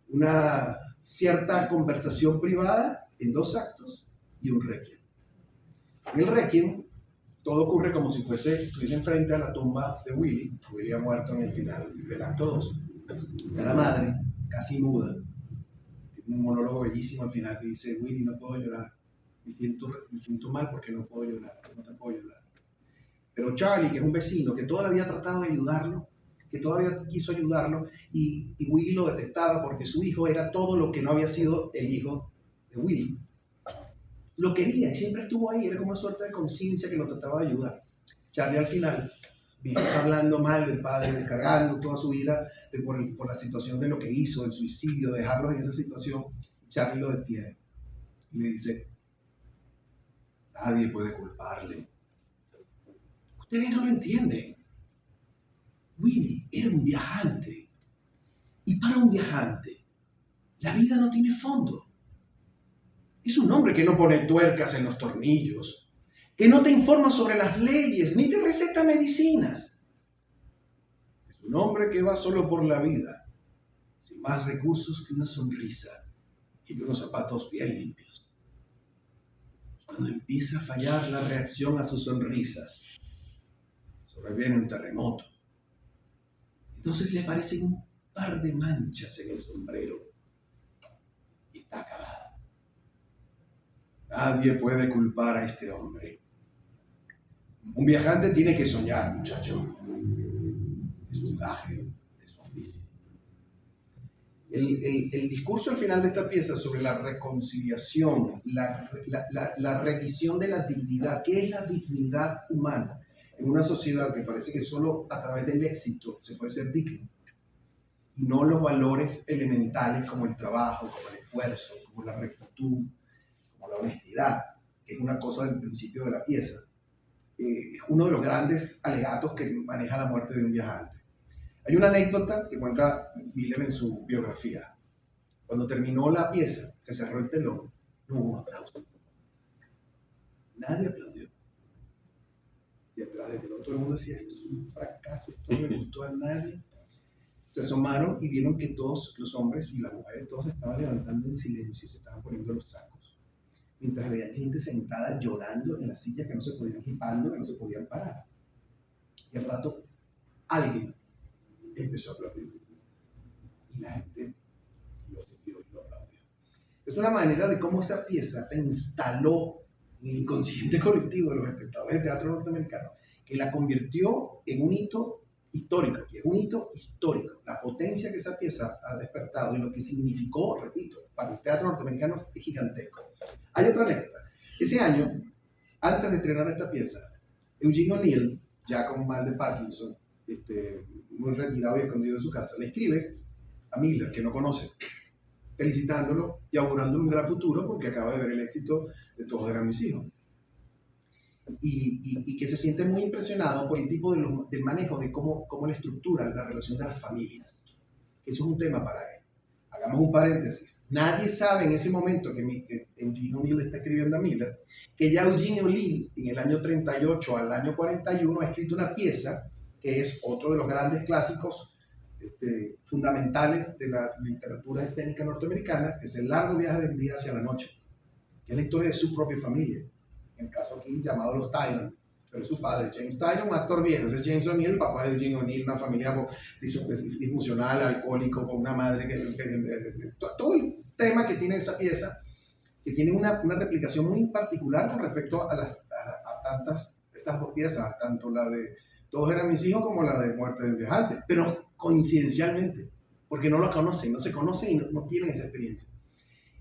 Una cierta conversación privada en 2 actos y un requiem. En el requiem, todo ocurre como si estuviese enfrente a la tumba de Willy. Willy ha muerto en el final del acto 2. La madre, casi muda, tiene un monólogo bellísimo al final que dice: Willy, no puedo llorar, me siento mal porque no puedo llorar, no te puedo llorar. Pero Charlie, que es un vecino que todavía trataba de ayudarlo, que todavía quiso ayudarlo, y Willy lo detestaba porque su hijo era todo lo que no había sido el hijo de Willy. Lo quería y siempre estuvo ahí, era como una suerte de conciencia que lo trataba de ayudar. Charlie al final está hablando mal del padre, descargando toda su ira por la situación de lo que hizo, el suicidio, dejarlo en esa situación. Charlie lo detiene y le dice, nadie puede culparle. Ustedes no lo entienden. Willy era un viajante. Y para un viajante, la vida no tiene fondo. Es un hombre que no pone tuercas en los tornillos, que no te informa sobre las leyes, ni te receta medicinas. Es un hombre que va solo por la vida, sin más recursos que una sonrisa y unos zapatos bien limpios. Cuando empieza a fallar la reacción a sus sonrisas, sobreviene un terremoto. Entonces le aparecen un par de manchas en el sombrero y está acabado. Nadie puede culpar a este hombre. Un viajante tiene que soñar, muchacho. Es un gaje de su oficio. El discurso al final de esta pieza sobre la reconciliación, la revisión de la dignidad. ¿Qué es la dignidad humana? En una sociedad que parece que solo a través del éxito se puede ser digno. Y no los valores elementales como el trabajo, como el esfuerzo, como la rectitud, como la honestidad, que es una cosa del principio de la pieza. Es uno de los grandes alegatos que maneja la muerte de un viajante. Hay una anécdota que cuenta Miller en su biografía. Cuando terminó la pieza, se cerró el telón, no hubo aplauso. Nadie aplaudió. Y atrás del telón todo el mundo decía, esto es un fracaso, esto no le gustó a nadie. Se asomaron y vieron que todos los hombres y las mujeres, todos estaban levantando en silencio y se estaban poniendo los sacos. Mientras veían gente sentada llorando en las sillas que no se podían equipando, que no se podían parar. Y al rato, alguien empezó a aplaudir. Y la gente lo siguió y lo aplaudió. Es una manera de cómo esa pieza se instaló en el inconsciente colectivo de los espectadores de teatro norteamericano, que la convirtió en un hito histórico, y es un hito histórico. La potencia que esa pieza ha despertado y lo que significó, repito, para el teatro norteamericano es gigantesco. Hay otra anécdota. Ese año, antes de estrenar esta pieza, Eugene O'Neill, ya con mal de Parkinson, muy retirado y escondido en su casa, le escribe a Miller, que no conoce, felicitándolo y augurándole un gran futuro porque acaba de ver el éxito de Todos eran mis hijos. Y que se siente muy impresionado por el tipo del manejo de cómo le estructura la relación de las familias. Eso es un tema para él. Hagamos un paréntesis. Nadie sabe en ese momento que Eugene O'Neill está escribiendo a Miller, que ya Eugene O'Neill en el año 38 al año 41 ha escrito una pieza que es otro de los grandes clásicos fundamentales de la literatura escénica norteamericana, que es El largo viaje del día hacia la noche, que es la historia de su propia familia. En el caso aquí llamado los Tyron, pero es su padre, James Tyron, un actor viejo, ese es James O'Neill, papá de Eugene O'Neill, una familia disfuncional, alcohólico, con una madre todo el tema que tiene esa pieza, que tiene una replicación muy particular con respecto a estas dos piezas, tanto la de Todos eran mis hijos como la de Muerte de un viajante, pero coincidencialmente, porque no lo conocen, no se conocen y no tienen esa experiencia.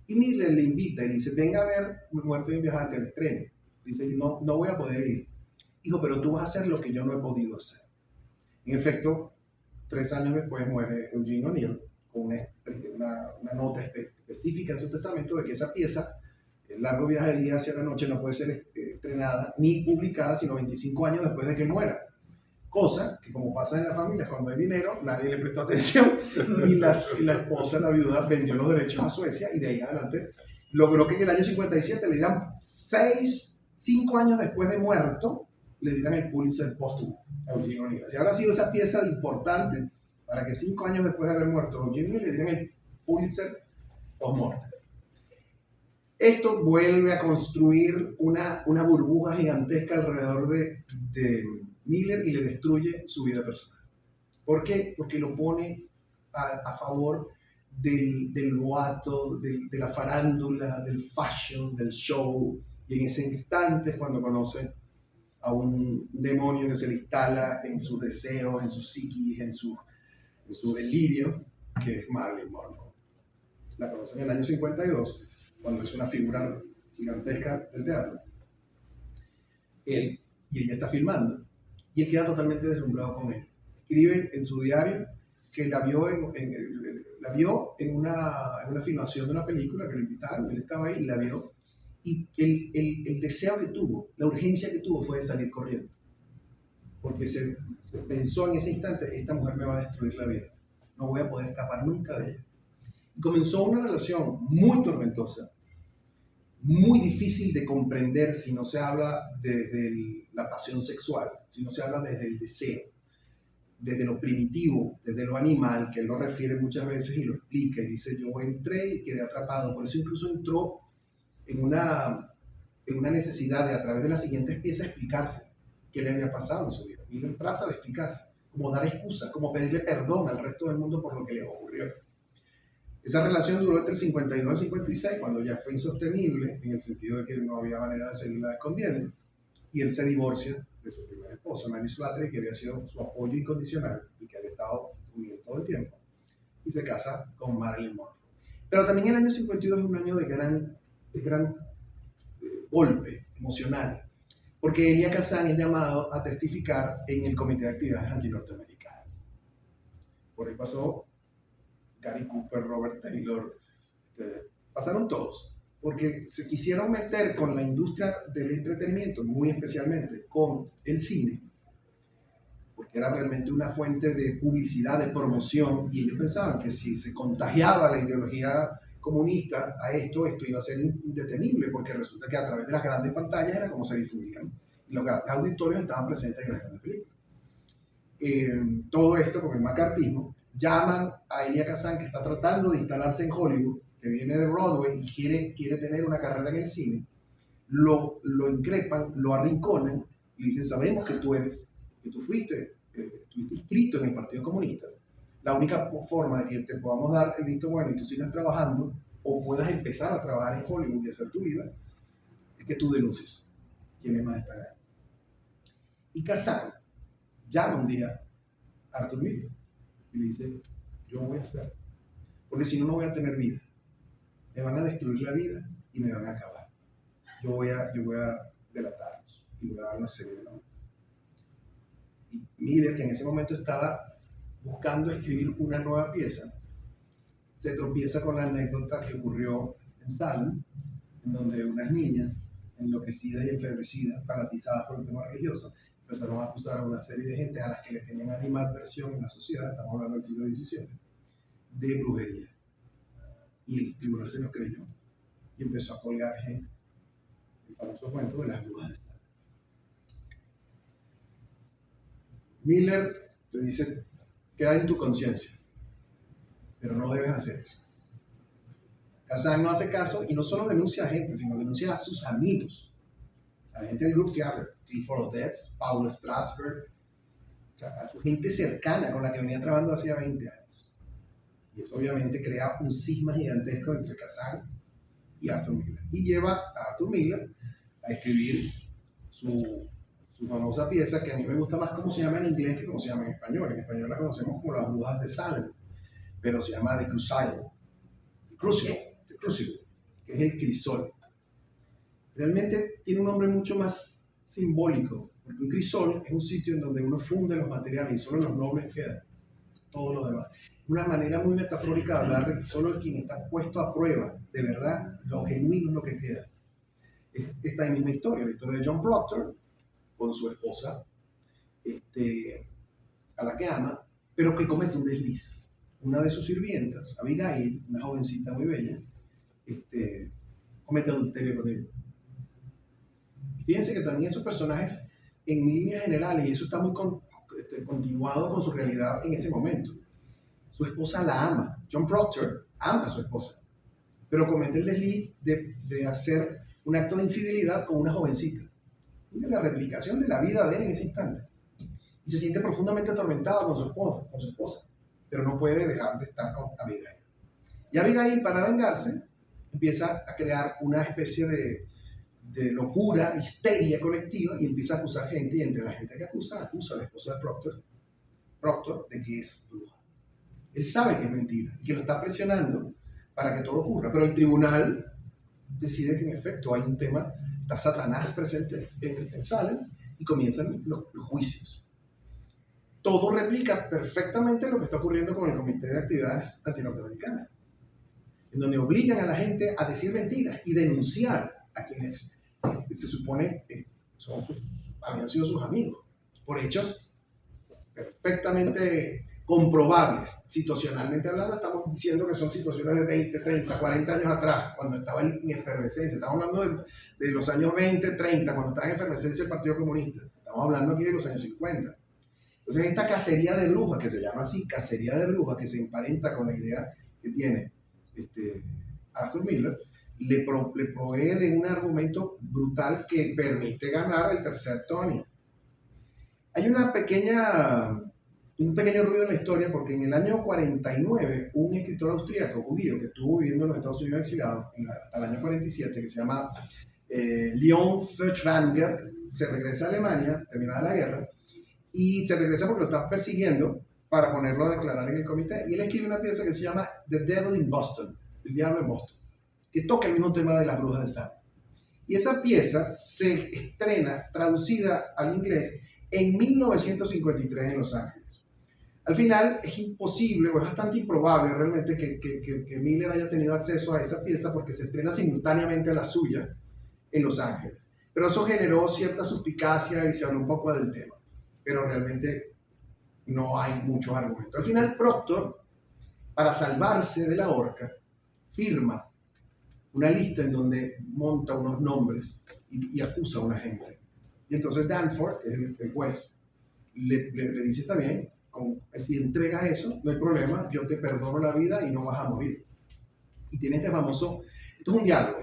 Y Miller le invita y le dice, venga a ver Muerte de un viajante al estreno. Dice, no voy a poder ir. Dijo, pero tú vas a hacer lo que yo no he podido hacer. En efecto, 3 años después muere Eugene O'Neill con una nota específica en su testamento de que esa pieza, El largo viaje del día hacia la noche, no puede ser estrenada ni publicada sino 25 años después de que muera. Cosa que, como pasa en la familia, cuando hay dinero, nadie le prestó atención y la esposa, la viuda, vendió los derechos a Suecia y de ahí en adelante logró que en el año 57 le dieran 5 años después de muerto, le dieran el Pulitzer póstumo a Eugene O'Neill. Si habrá sido esa pieza importante para que 5 años después de haber muerto Eugene O'Neill le dieran el Pulitzer post-mortem. Esto vuelve a construir una burbuja gigantesca alrededor de Miller y le destruye su vida personal. ¿Por qué? Porque lo pone a favor del boato, de la farándula, del fashion, del show, Y en ese instante es cuando conoce a un demonio que se le instala en sus deseos, en su psiquis, en su delirio, que es Marilyn Monroe. La conoce en el año 52, cuando es una figura gigantesca del teatro. Él y ella está filmando, y él queda totalmente deslumbrado con él. Escribe en su diario que la vio en una filmación de una película que lo invitaron, él estaba ahí y la vio. Y el deseo que tuvo, la urgencia que tuvo fue de salir corriendo. Porque se pensó en ese instante, esta mujer me va a destruir la vida. No voy a poder escapar nunca de ella. Y comenzó una relación muy tormentosa, muy difícil de comprender si no se habla desde la pasión sexual, si no se habla desde el deseo, desde lo primitivo, desde lo animal, que él lo refiere muchas veces y lo explica y dice, yo entré y quedé atrapado. Por eso incluso entró en una necesidad de a través de las siguientes piezas explicarse qué le había pasado en su vida. Y él trata de explicarse, como dar excusas, como pedirle perdón al resto del mundo por lo que le ocurrió. Esa relación duró entre el 52 y el 56, cuando ya fue insostenible, en el sentido de que no había manera de seguirla escondiendo, y él se divorcia de su primera esposa, Mary Slattery, que había sido su apoyo incondicional y que había estado unido todo el tiempo, y se casa con Marilyn Monroe. Pero también el año 52 es un año de gran golpe emocional, porque Elia Kazan es llamado a testificar en el Comité de Actividades Antinorteamericanas. Por ahí pasó Gary Cooper, Robert Taylor, pasaron todos, porque se quisieron meter con la industria del entretenimiento, muy especialmente con el cine, porque era realmente una fuente de publicidad, de promoción, y ellos pensaban que si se contagiaba la ideología comunista a esto iba a ser indetenible, porque resulta que a través de las grandes pantallas era como se difundían, y los grandes auditorios estaban presentes en las grandes películas. Todo esto con el macartismo, llaman a Elia Kazan, que está tratando de instalarse en Hollywood, que viene de Broadway y quiere tener una carrera en el cine, lo increpan, lo arrinconan y dicen, sabemos que tú fuiste inscrito en el Partido Comunista. La única forma de que te podamos dar el visto bueno y tú sigas trabajando o puedas empezar a trabajar en Hollywood y hacer tu vida, es que tú denuncies quiénes más están ahí. Y Kazan llama un día a Arthur Miller y le dice, yo voy a hacer, porque si no, no voy a tener vida. Me van a destruir la vida y me van a acabar. Yo voy a delatarlos y voy a dar una serie de nombres. Y Miller, que en ese momento estaba buscando escribir una nueva pieza, se tropieza con la anécdota que ocurrió en Salem, en donde unas niñas enloquecidas y enfebrecidas, fanatizadas por el tema religioso, empezaron a acusar a una serie de gente a las que le tenían animadversión en la sociedad, estamos hablando del siglo XVII, de brujería. Y el tribunal se lo creyó y empezó a colgar gente. El famoso cuento de las brujas de Salem. Miller te dice, queda en tu conciencia, pero no debes hacer eso. Kazan no hace caso y no solo denuncia a gente, sino denuncia a sus amigos, a la gente del grupo teatro, Clifford Odets, Paul Strasberg, o sea, a su gente cercana con la que venía trabajando hacía 20 años. Y eso obviamente crea un cisma gigantesco entre Kazan y Arthur Miller. Y lleva a Arthur Miller a escribir su famosa pieza, que a mí me gusta más cómo se llama en inglés que cómo se llama en español. En español la conocemos como Las Brujas de Salem, pero se llama The Crucible, que es el crisol. Realmente tiene un nombre mucho más simbólico, porque un crisol es un sitio en donde uno funde los materiales y solo los nobles quedan, todo lo demás. Una manera muy metafórica de hablar de que solo quien está puesto a prueba, de verdad, lo genuino es lo que queda. Es esta misma historia, la historia de John Proctor, con su esposa, a la que ama, pero que comete un desliz. Una de sus sirvientas, Abigail, una jovencita muy bella, comete adulterio con él. Y fíjense que también esos personajes, en líneas generales, y eso está muy continuado con su realidad en ese momento. Su esposa la ama. John Proctor ama a su esposa, pero comete el desliz de hacer un acto de infidelidad con una jovencita. Mira la replicación de la vida de él en ese instante. Y se siente profundamente atormentado con su esposa, pero no puede dejar de estar con Abigail. Y Abigail, para vengarse, empieza a crear una especie de locura, histeria colectiva, y empieza a acusar gente, y entre la gente que acusa a la esposa de Proctor de que es bruja. Él sabe que es mentira y que lo está presionando para que todo ocurra, pero el tribunal decide que en efecto hay un tema, está Satanás presente en Salem, y comienzan los juicios. Todo replica perfectamente lo que está ocurriendo con el Comité de Actividades Antinorteamericanas, en donde obligan a la gente a decir mentiras y denunciar a quienes se supone habían sido sus amigos, por hechos perfectamente comprobables. Situacionalmente hablando, estamos diciendo que son situaciones de 20, 30, 40 años atrás, cuando estaba en efervescencia. Estamos hablando de los años 20, 30, cuando estaba en efervescencia el Partido Comunista. Estamos hablando aquí de los años 50. Entonces, esta cacería de brujas, que se llama así, cacería de brujas, que se emparenta con la idea que tiene Arthur Miller, le provee de un argumento brutal que permite ganar el tercer Tony. Hay un pequeño ruido en la historia, porque en el año 49 un escritor austríaco judío que estuvo viviendo en los Estados Unidos exiliado hasta el año 47, que se llama Leon Feuchtwanger, se regresa a Alemania, terminada la guerra, y se regresa porque lo están persiguiendo para ponerlo a declarar en el comité, y él escribe una pieza que se llama The Devil in Boston, el diablo en Boston, que toca el mismo tema de las brujas de Salem. Y esa pieza se estrena, traducida al inglés, en 1953 en Los Ángeles. Al final es imposible, o es bastante improbable realmente que Miller haya tenido acceso a esa pieza, porque se estrena simultáneamente a la suya en Los Ángeles. Pero eso generó cierta suspicacia y se habló un poco del tema. Pero realmente no hay muchos argumentos. Al final Proctor, para salvarse de la horca, firma una lista en donde monta unos nombres y acusa a una gente. Y entonces Danforth, que es el juez, le dice: está bien, si entregas eso, no hay problema, yo te perdono la vida y no vas a morir. Y tiene este famoso, esto es un diálogo,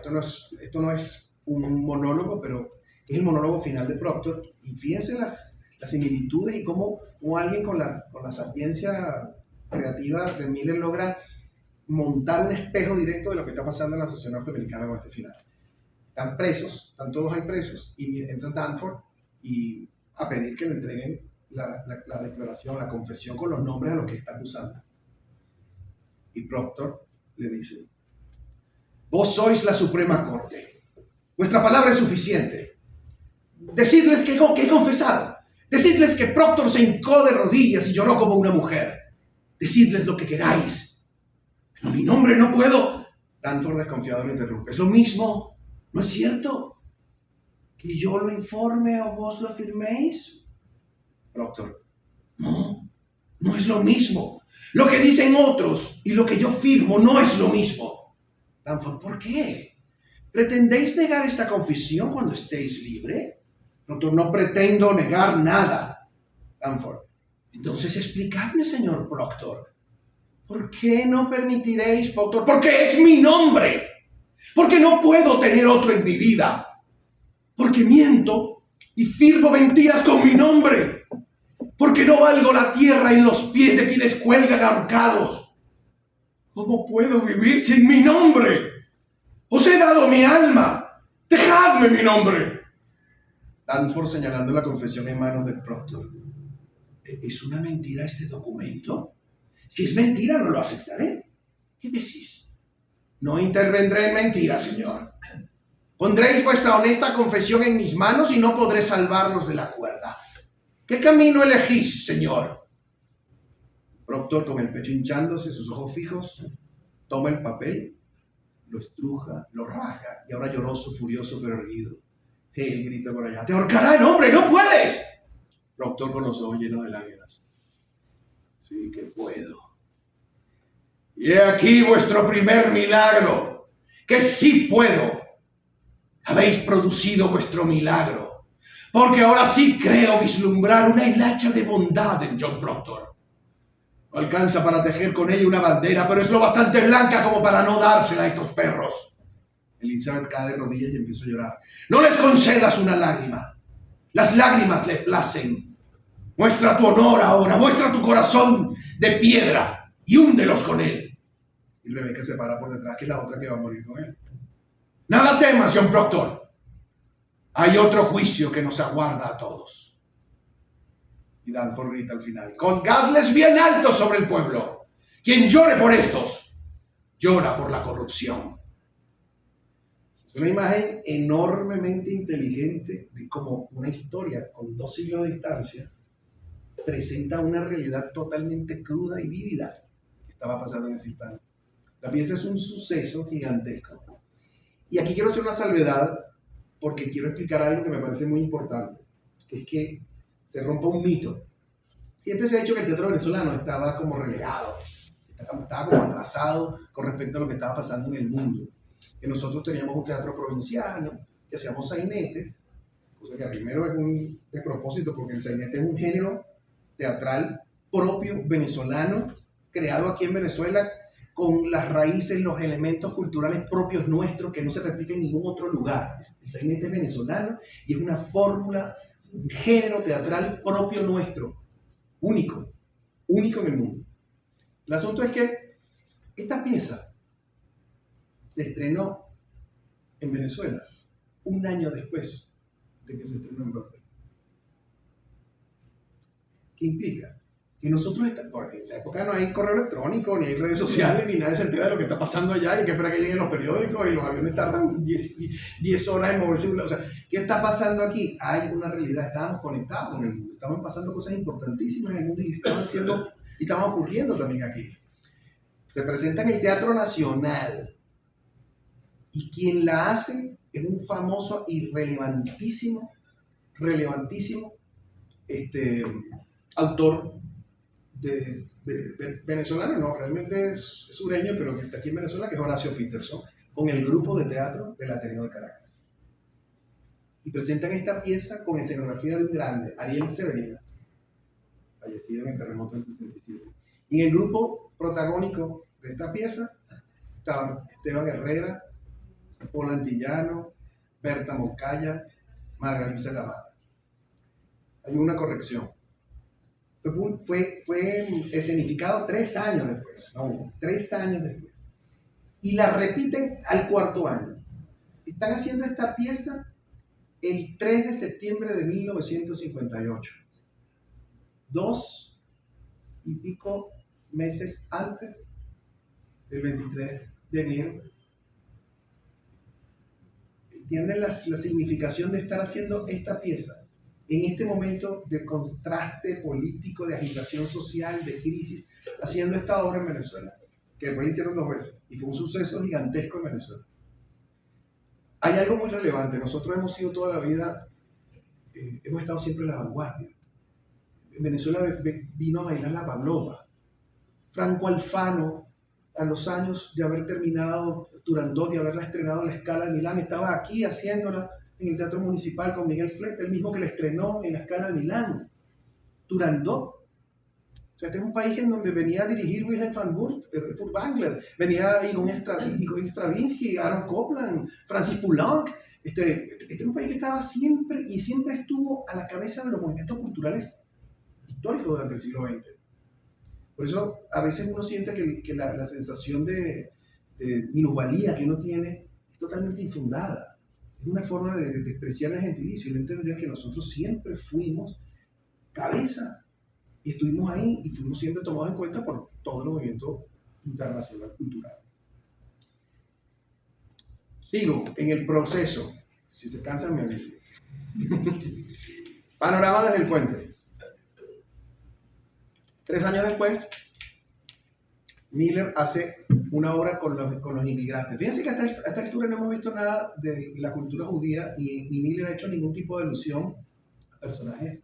esto no es un monólogo, pero es el monólogo final de Proctor. Y fíjense las similitudes y cómo alguien con la sapiencia creativa de Miller logra montar un espejo directo de lo que está pasando en la sociedad norteamericana con este final. Están presos, están todos ahí presos, y entra Danforth y a pedir que le entreguen la declaración, la confesión con los nombres a los que está acusando. Y Proctor le dice: vos sois la Suprema Corte, vuestra palabra es suficiente. Decidles que he confesado, decidles que Proctor se hincó de rodillas y lloró como una mujer, decidles lo que queráis. Pero mi nombre no puedo. Danforth, desconfiado, lo interrumpe: es lo mismo, ¿no es cierto? ¿Que yo lo informe o vos lo afirméis? Proctor: no es lo mismo. Lo que dicen otros y lo que yo firmo no es lo mismo. Danforth: ¿por qué? ¿Pretendéis negar esta confesión cuando estéis libre? Proctor: no pretendo negar nada. Danforth: entonces explicadme, señor Proctor, ¿por qué no permitiréis, Proctor? Porque es mi nombre. Porque no puedo tener otro en mi vida. Porque miento y firmo mentiras con mi nombre. Porque no valgo la tierra en los pies de quienes cuelgan ahorcados. ¿Cómo puedo vivir sin mi nombre? Os he dado mi alma. Dejadme mi nombre. Danforth, señalando la confesión en manos del Proctor: ¿es una mentira este documento? Si es mentira, no lo aceptaré. ¿Qué decís? No intervendré en mentiras, señor. Pondréis vuestra honesta confesión en mis manos y no podré salvarlos de la cuerda. ¿Qué camino elegís, señor? Proctor, con el pecho hinchándose, sus ojos fijos, toma el papel, lo estruja, lo raja, y ahora lloroso, furioso, pero erguido. Él grita por allá: ¡te ahorcará el hombre! ¡No puedes! Proctor, con los ojos llenos de lágrimas: sí que puedo. Y he aquí vuestro primer milagro, que sí puedo. Habéis producido vuestro milagro, porque ahora sí creo vislumbrar una hilacha de bondad en John Proctor. No alcanza para tejer con ella una bandera, pero es lo bastante blanca como para no dársela a estos perros. Elizabeth cae de rodillas y empieza a llorar. No les concedas una lágrima. Las lágrimas le placen. Muestra tu honor ahora, muestra tu corazón de piedra y húndelos con él. Y Rebeca se para por detrás, que es la otra que va a morir con él. Nada temas, John Proctor. hay otro juicio que nos aguarda a todos. Y Danforth grita al final, colgadles bien alto sobre el pueblo. Quien llore por estos, llora por la corrupción. Es una imagen enormemente inteligente de cómo una historia con 2 siglos de distancia presenta una realidad totalmente cruda y vívida que estaba pasando en ese instante. La pieza es un suceso gigantesco. Y aquí quiero hacer una salvedad porque quiero explicar algo que me parece muy importante, que es que se rompa un mito. Siempre se ha dicho que el teatro venezolano estaba como relegado, estaba como atrasado con respecto a lo que estaba pasando en el mundo. Que nosotros teníamos un teatro provinciano, que hacíamos sainetes, cosa que primero es un despropósito porque el sainete es un género teatral propio venezolano, creado aquí en Venezuela, con las raíces, los elementos culturales propios nuestros que no se replican en ningún otro lugar. El sainete es venezolano y es una fórmula, un género teatral propio nuestro, único en el mundo. El asunto es que esta pieza se estrenó en Venezuela 1 año después de que se estrenó en Broadway. ¿Qué implica? Que nosotros, porque en esa época no hay correo electrónico, ni hay redes sociales, ni nadie se entera de lo que está pasando allá, y que espera que lleguen los periódicos, y los aviones tardan 10 horas en moverse. O sea, ¿qué está pasando aquí? Hay una realidad, estábamos conectados con el mundo, estaban pasando cosas importantísimas en el mundo, y estaban ocurriendo también aquí. Se presenta en el Teatro Nacional, y quien la hace es un famoso y relevantísimo autor de venezolano, no, realmente es sureño, pero que está aquí en Venezuela, que es Horacio Peterson, con el grupo de teatro del Ateneo de Caracas. Y presentan esta pieza con escenografía de un grande, Ariel Severina, fallecido en el terremoto del 67. Y en el grupo protagónico de esta pieza estaban Esteban Herrera, Paul Antillano, Berta Moncaya, María Luisa Lamata. Hay una corrección. Fue escenificado 3 años después, no, 3 años después. Y la repiten al 4º año. Están haciendo esta pieza el 3 de septiembre de 1958. 2 y pico meses antes del 23 de enero. ¿Entienden la significación de estar haciendo esta pieza en este momento de contraste político, de agitación social, de crisis, haciendo esta obra en Venezuela, que después hicieron 2 veces, y fue un suceso gigantesco en Venezuela? Hay algo muy relevante. Nosotros hemos sido toda la vida, hemos estado siempre en la vanguardia. En Venezuela vino a bailar la Pavlova. Franco Alfano, a los años de haber terminado Turandot y haberla estrenado en la Scala de Milán, estaba aquí haciéndola en el Teatro Municipal con Miguel Fleta, el mismo que la estrenó en la Scala de Milán. Turandot. O sea, este es un país en donde venía a dirigir Wilhelm van Furtwängler, venía Igor Stravinsky, Aaron Copland, Francis Poulenc. Este es un país que estaba siempre estuvo a la cabeza de los movimientos culturales históricos durante el siglo XX. Por eso a veces uno siente que la sensación de minusvalía que uno tiene es totalmente infundada. Es una forma de despreciar el gentilicio y no entender que nosotros siempre fuimos cabeza y estuvimos ahí y fuimos siempre tomados en cuenta por todo el movimiento internacional cultural. Sigo en el proceso. Si se cansan, me avisan. Panorama desde el puente. 3 años después, Miller hace una obra con los inmigrantes. Fíjense que a esta altura no hemos visto nada de la cultura judía, ni Miller ha hecho ningún tipo de alusión a personajes.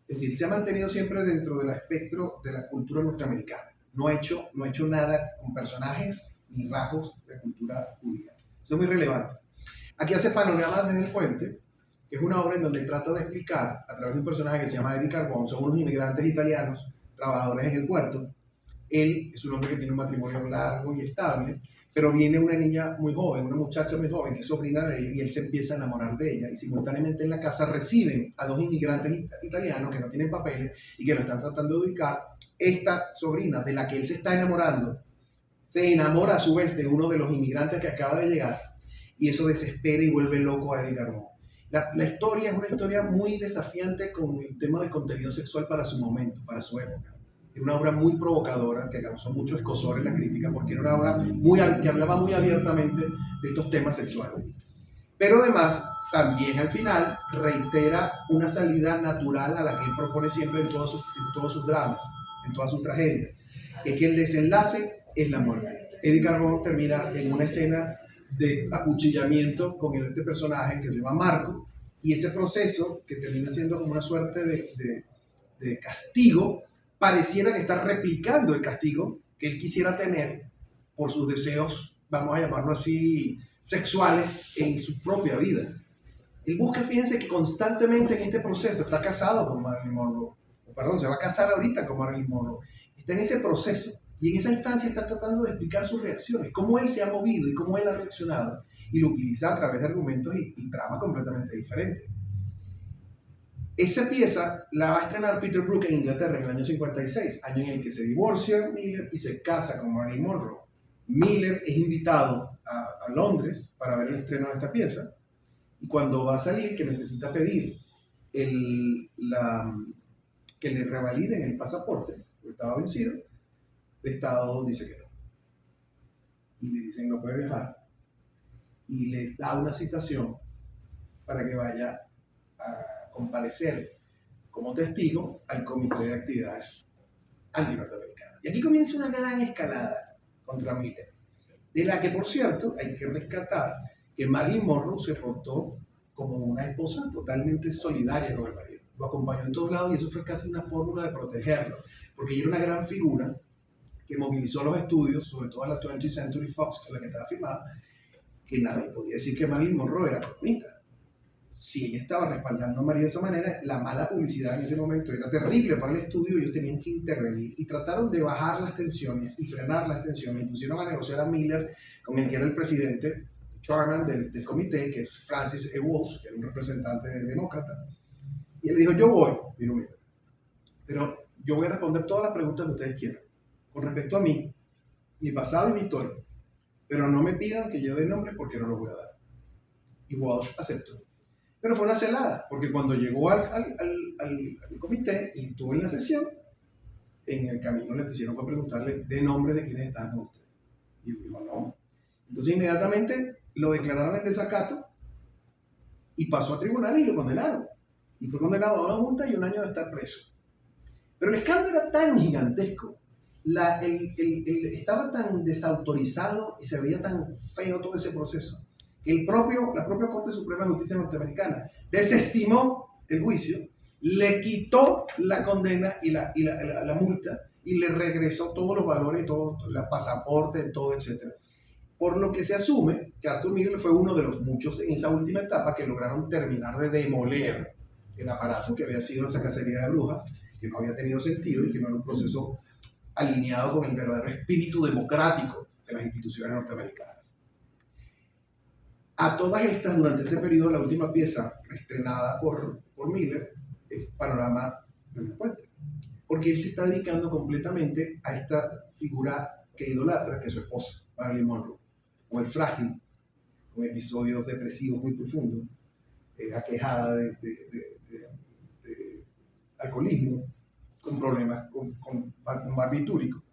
Es decir, se ha mantenido siempre dentro del espectro de la cultura norteamericana. No ha hecho nada con personajes ni rasgos de cultura judía. Eso es muy relevante. Aquí hace Panorama desde el puente, que es una obra en donde trata de explicar, a través de un personaje que se llama Eddie Carbone, son unos inmigrantes italianos, trabajadores en el puerto. Él es un hombre que tiene un matrimonio largo y estable, pero viene una niña muy joven, una muchacha muy joven que es sobrina de él, y él se empieza a enamorar de ella, y simultáneamente en la casa reciben a 2 inmigrantes italianos que no tienen papeles y que lo están tratando de ubicar. Esta sobrina de la que él se está enamorando se enamora a su vez de uno de los inmigrantes que acaba de llegar, y eso desespera y vuelve loco a Eddie Carbone. La historia es una historia muy desafiante con el tema del contenido sexual para su momento, para su época. Era una obra muy provocadora que causó mucho escozor en la crítica porque era una obra que hablaba muy abiertamente de estos temas sexuales. Pero además, también al final reitera una salida natural a la que él propone siempre en todos sus dramas, en todas sus tragedias, que es que el desenlace es la muerte. Eddie Carbone termina en una escena de acuchillamiento con este personaje que se llama Marco, y ese proceso, que termina siendo como una suerte de castigo, pareciera que está replicando el castigo que él quisiera tener por sus deseos, vamos a llamarlo así, sexuales en su propia vida. Él busca, fíjense que constantemente en este proceso está casado con Marilyn Monroe, se va a casar ahorita con Marilyn Monroe, está en ese proceso. Y en esa instancia está tratando de explicar sus reacciones, cómo él se ha movido y cómo él ha reaccionado, y lo utiliza a través de argumentos y tramas completamente diferentes. Esa pieza la va a estrenar Peter Brook en Inglaterra en el año 56, año en el que se divorcia Miller y se casa con Marilyn Monroe. Miller es invitado a Londres para ver el estreno de esta pieza, y cuando va a salir, que necesita pedir que le revaliden el pasaporte, porque estaba vencido, el Estado dice que no. Y le dicen no puede viajar. Y les da una citación para que vaya a comparecer como testigo al Comité de Actividades Anti-Norteamericanas. Y aquí comienza una gran escalada contra Miller, de la que, por cierto, hay que rescatar que Marilyn Monroe se portó como una esposa totalmente solidaria con el marido. Lo acompañó en todos lados y eso fue casi una fórmula de protegerlo, porque ella era una gran figura que movilizó los estudios, sobre todo la 20th Century Fox, que es la que estaba firmada, que nadie podía decir que Marilyn Monroe era comunista. Si ella estaba respaldando a María de esa manera, la mala publicidad en ese momento era terrible para el estudio, ellos tenían que intervenir y trataron de bajar las tensiones y frenar las tensiones, y pusieron a negociar a Miller con el que era el presidente, chairman del comité, que es Francis E. Walsh, que era un representante demócrata, y él dijo, yo voy, dijo Miller, pero yo voy a responder todas las preguntas que ustedes quieran con respecto a mí, mi pasado y mi historia, pero no me pidan que yo dé nombres porque no los voy a dar. Y Walsh aceptó. Pero fue una celada, porque cuando llegó al comité y estuvo en la sesión, en el camino le quisieron preguntarle de nombre de quiénes estaban con usted. Y dijo, no. Entonces inmediatamente lo declararon en desacato y pasó a tribunal y lo condenaron. Y fue condenado a una multa y 1 año de estar preso. Pero el escándalo era tan gigantesco, estaba tan desautorizado y se veía tan feo todo ese proceso, que la propia Corte Suprema de Justicia norteamericana desestimó el juicio, le quitó la condena y la multa y le regresó todos los valores, todo, el pasaporte, todo, etc. Por lo que se asume que Arthur Miller fue uno de los muchos en esa última etapa que lograron terminar de demoler el aparato que había sido esa cacería de brujas, que no había tenido sentido y que no era un proceso alineado con el verdadero espíritu democrático de las instituciones norteamericanas. A todas estas, durante este periodo, la última pieza estrenada por Miller es Panorama del Puente, porque él se está dedicando completamente a esta figura que idolatra, que es su esposa, Marilyn Monroe, mujer frágil, con episodios depresivos muy profundos, aquejada de alcoholismo, con problemas con barbitúrico.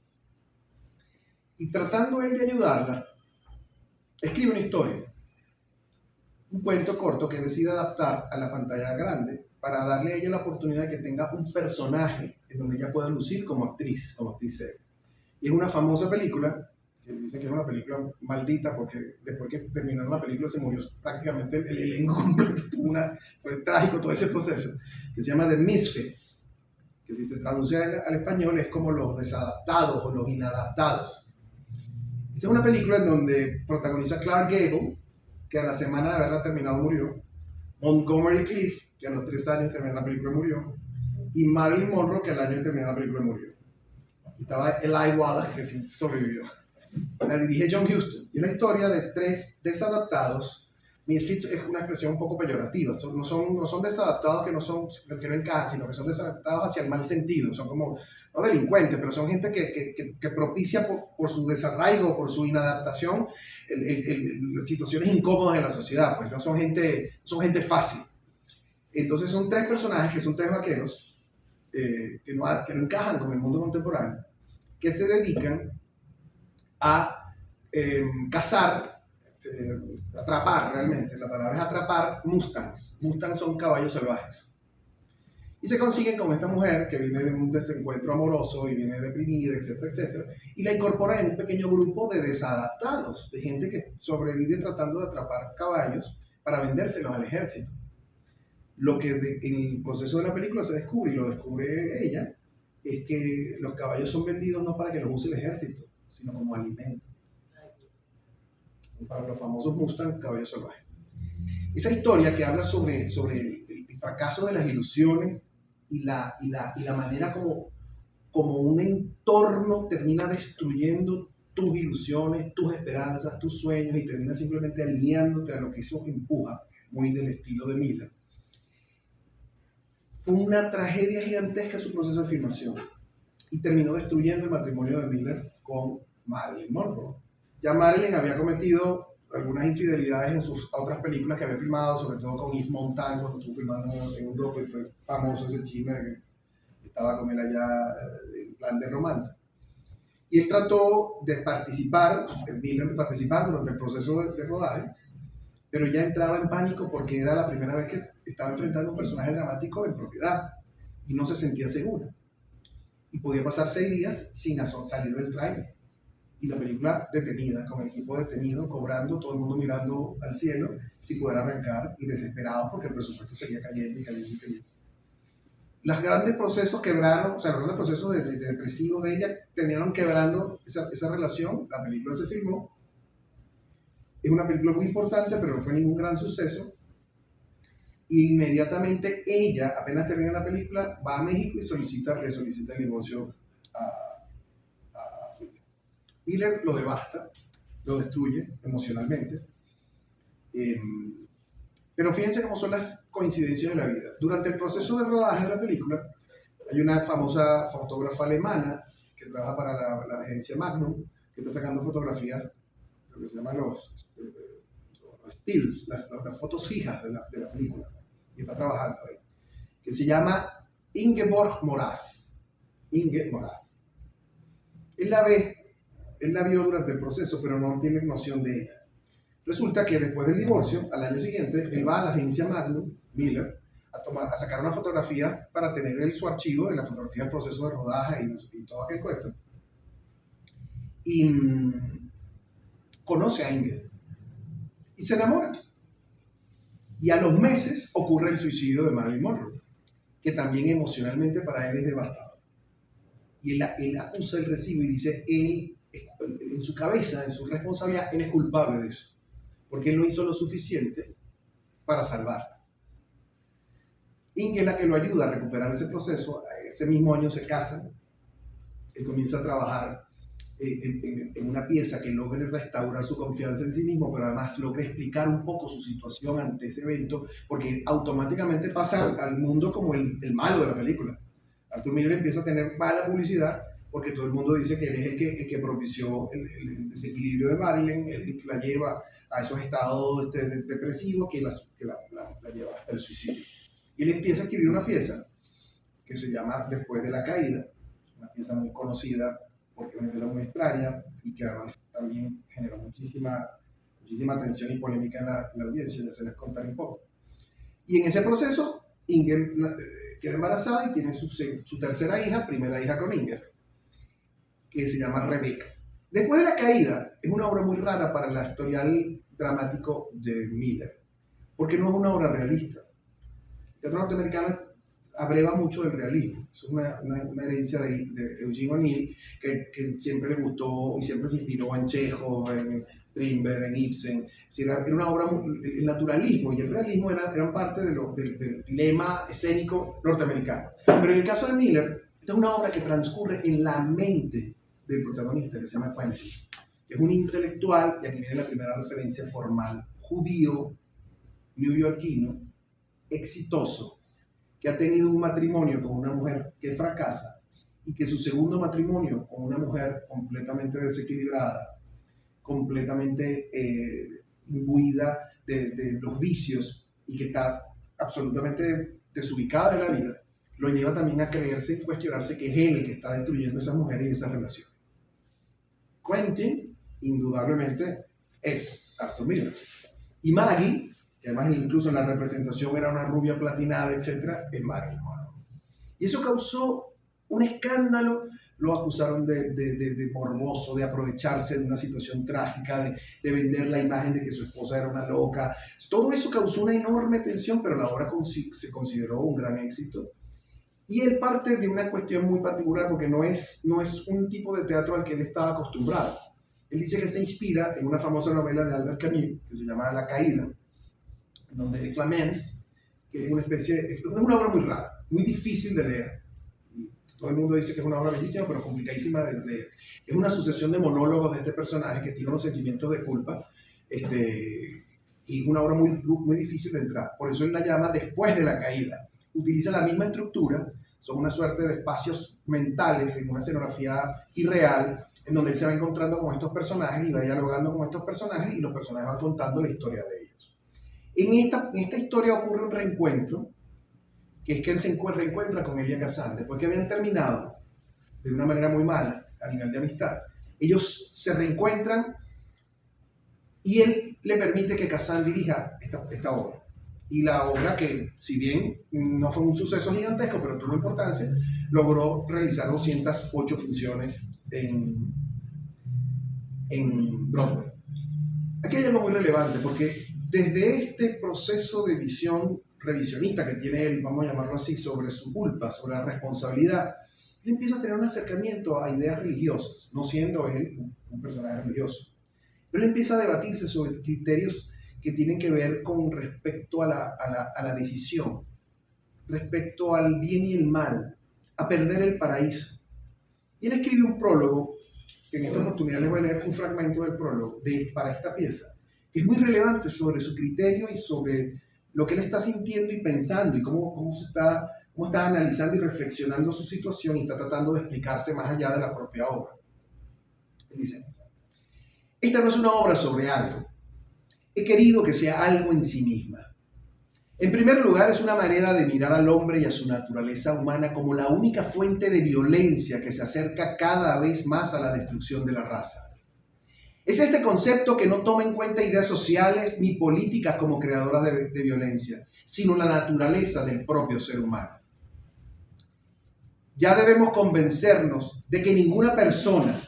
Y tratando él de ayudarla, escribe una historia, un cuento corto que decide adaptar a la pantalla grande para darle a ella la oportunidad de que tenga un personaje en donde ella pueda lucir como actriz seria. Y es una famosa película, se dice que es una película maldita porque después que terminó la película se murió prácticamente el elenco completo, fue trágico todo ese proceso, que se llama The Misfits, que si se traduce al español es como los desadaptados o los inadaptados. Esta es una película en donde protagoniza Clark Gable, que a la semana de haberla terminado murió, Montgomery Clift, que a los 3 años terminó la película y murió, y Marilyn Monroe, que al año de terminar la película murió. Y estaba Eli Wallach, que sí sobrevivió. La dirige John Huston. Y es la historia de 3 desadaptados. Misfits es una expresión un poco peyorativa. No son desadaptados que no encajan, sino que son desadaptados hacia el mal sentido. Son como, no delincuentes, pero son gente que propicia por su desarraigo, por su inadaptación, situaciones incómodas en la sociedad. Pues no son gente fácil. Entonces son tres personajes que son tres vaqueros que no encajan con el mundo contemporáneo, que se dedican a cazar, atrapar realmente, la palabra es atrapar mustangs. Mustangs son caballos salvajes. Y se consiguen con esta mujer que viene de un desencuentro amoroso y viene deprimida, etcétera, etcétera, y la incorpora en un pequeño grupo de desadaptados, de gente que sobrevive tratando de atrapar caballos para vendérselos al ejército. Lo que en el proceso de la película se descubre, y lo descubre ella, es que los caballos son vendidos no para que los use el ejército, sino como alimento. Para los famosos Mustang, caballos salvajes. Esa historia que habla sobre el fracaso de las ilusiones y la manera como un entorno termina destruyendo tus ilusiones, tus esperanzas, tus sueños y termina simplemente alineándote a lo que eso empuja, muy del estilo de Miller. Fue una tragedia gigantesca su proceso de filmación y terminó destruyendo el matrimonio de Miller con Marilyn Monroe. Ya Marilyn había cometido algunas infidelidades en sus otras películas que había filmado, sobre todo con Yves Montand, cuando estuvo filmando en Europa, y fue famoso ese chisme de que estaba con él allá en plan de romance. Y él trató de participar, Miller de participar durante el proceso de rodaje, pero ya entraba en pánico porque era la primera vez que estaba enfrentando un personaje dramático en propiedad y no se sentía segura. Y podía pasar 6 días sin salir del tráiler. Y la película detenida, con el equipo detenido, cobrando, todo el mundo mirando al cielo, sin poder arrancar y desesperados porque el presupuesto seguía cayendo y cayendo y cayendo. Los grandes procesos quebraron, o sea, los grandes procesos de depresivos de ella terminaron quebrando esa relación. La película se filmó. Es una película muy importante, pero no fue ningún gran suceso. Y inmediatamente ella, apenas termina la película, va a México y le solicita el divorcio a Miller. Lo devasta, lo destruye emocionalmente. Pero fíjense cómo son las coincidencias de la vida. Durante el proceso de rodaje de la película, hay una famosa fotógrafa alemana que trabaja para la agencia Magnum, que está sacando fotografías, lo que se llaman los stills, las fotos fijas de la película, y está trabajando ahí, que se llama Ingeborg Morath. Inge Morath. Él la vio durante el proceso, pero no tiene noción de ella. Resulta que después del divorcio, al año siguiente, él va a la agencia Magnum, Miller, a sacar una fotografía para tener su archivo de la fotografía del proceso de rodaje y todo aquel cuento. Y conoce a Inge y se enamora. Y a los meses ocurre el suicidio de Marilyn Monroe, que también emocionalmente para él es devastador. Y él acusa el recibo y dice, él, en su cabeza, en su responsabilidad, él es culpable de eso, porque él no hizo lo suficiente para salvarla. Inge es la que lo ayuda a recuperar ese proceso. Ese mismo año se casan. Él comienza a trabajar en una pieza que logre restaurar su confianza en sí mismo, pero además logre explicar un poco su situación ante ese evento, porque automáticamente pasa al mundo como el malo de la película. Arthur Miller empieza a tener mala publicidad porque todo el mundo dice que él es el que propició el desequilibrio de Marilyn, el que la lleva a esos estados depresivos que la lleva hasta el suicidio. Y él empieza a escribir una pieza que se llama Después de la caída, una pieza muy conocida porque es una pieza muy extraña y que además también generó muchísima tensión y polémica en la audiencia, ya se les contaré un poco. Y en ese proceso, Inger queda embarazada y tiene su tercera hija, primera hija con Inger, que se llama Rebecca. Después de la caída, es una obra muy rara para el historial dramático de Miller, porque no es una obra realista. El teatro norteamericano abreva mucho del realismo. Es una herencia de Eugene O'Neill que siempre le gustó y siempre se inspiró en Chekhov, en Strindberg, en Ibsen. Era una obra, el naturalismo y el realismo eran parte del dilema escénico norteamericano. Pero en el caso de Miller, esta es una obra que transcurre en la mente del protagonista, que se llama Quentin, que es un intelectual, y aquí viene la primera referencia formal, judío, neoyorquino, exitoso, que ha tenido un matrimonio con una mujer que fracasa y que su segundo matrimonio con una mujer completamente desequilibrada, completamente imbuida de los vicios y que está absolutamente desubicada de la vida, lo lleva también a creerse y cuestionarse que es él el que está destruyendo a esas mujeres y esas relaciones. Quentin, indudablemente, es Arthur Miller. Y Maggie, que además incluso en la representación era una rubia platinada, etc., es Marilyn Monroe. Y eso causó un escándalo. Lo acusaron de morboso, de aprovecharse de una situación trágica, de vender la imagen de que su esposa era una loca. Todo eso causó una enorme tensión, pero la obra se consideró un gran éxito. Y él parte de una cuestión muy particular, porque no es un tipo de teatro al que él estaba acostumbrado. Él dice que se inspira en una famosa novela de Albert Camus, que se llama La Caída, donde Clemence, que es es una obra muy rara, muy difícil de leer. Todo el mundo dice que es una obra bellísima, pero complicadísima de leer. Es una sucesión de monólogos de este personaje que tiene unos sentimientos de culpa, y una obra muy difícil de entrar. Por eso él la llama Después de la Caída. Utiliza la misma estructura, son una suerte de espacios mentales en una escenografía irreal, en donde él se va encontrando con estos personajes y va dialogando con estos personajes y los personajes van contando la historia de ellos. En esta historia ocurre un reencuentro, que es que él se reencuentra con Elia Kazan. Después que habían terminado de una manera muy mala a nivel de amistad, ellos se reencuentran y él le permite que Kazan dirija esta obra. Y la obra, que si bien no fue un suceso gigantesco, pero tuvo importancia, logró realizar 208 funciones en Broadway. Aquí hay algo muy relevante, porque desde este proceso de visión revisionista que tiene él, vamos a llamarlo así, sobre su culpa, sobre la responsabilidad, él empieza a tener un acercamiento a ideas religiosas, no siendo él un personaje religioso. Pero él empieza a debatirse sobre criterios que tienen que ver con respecto a la decisión, respecto al bien y el mal, a perder el paraíso. Y él escribe un prólogo, que en esta oportunidad les voy a leer un fragmento del prólogo para esta pieza, que es muy relevante sobre su criterio y sobre lo que él está sintiendo y pensando y cómo está analizando y reflexionando su situación y está tratando de explicarse más allá de la propia obra. Él dice: esta no es una obra sobre algo. He querido que sea algo en sí misma. En primer lugar, es una manera de mirar al hombre y a su naturaleza humana como la única fuente de violencia que se acerca cada vez más a la destrucción de la raza. Es este concepto que no toma en cuenta ideas sociales ni políticas como creadoras de violencia, sino la naturaleza del propio ser humano. Ya debemos convencernos de que ninguna persona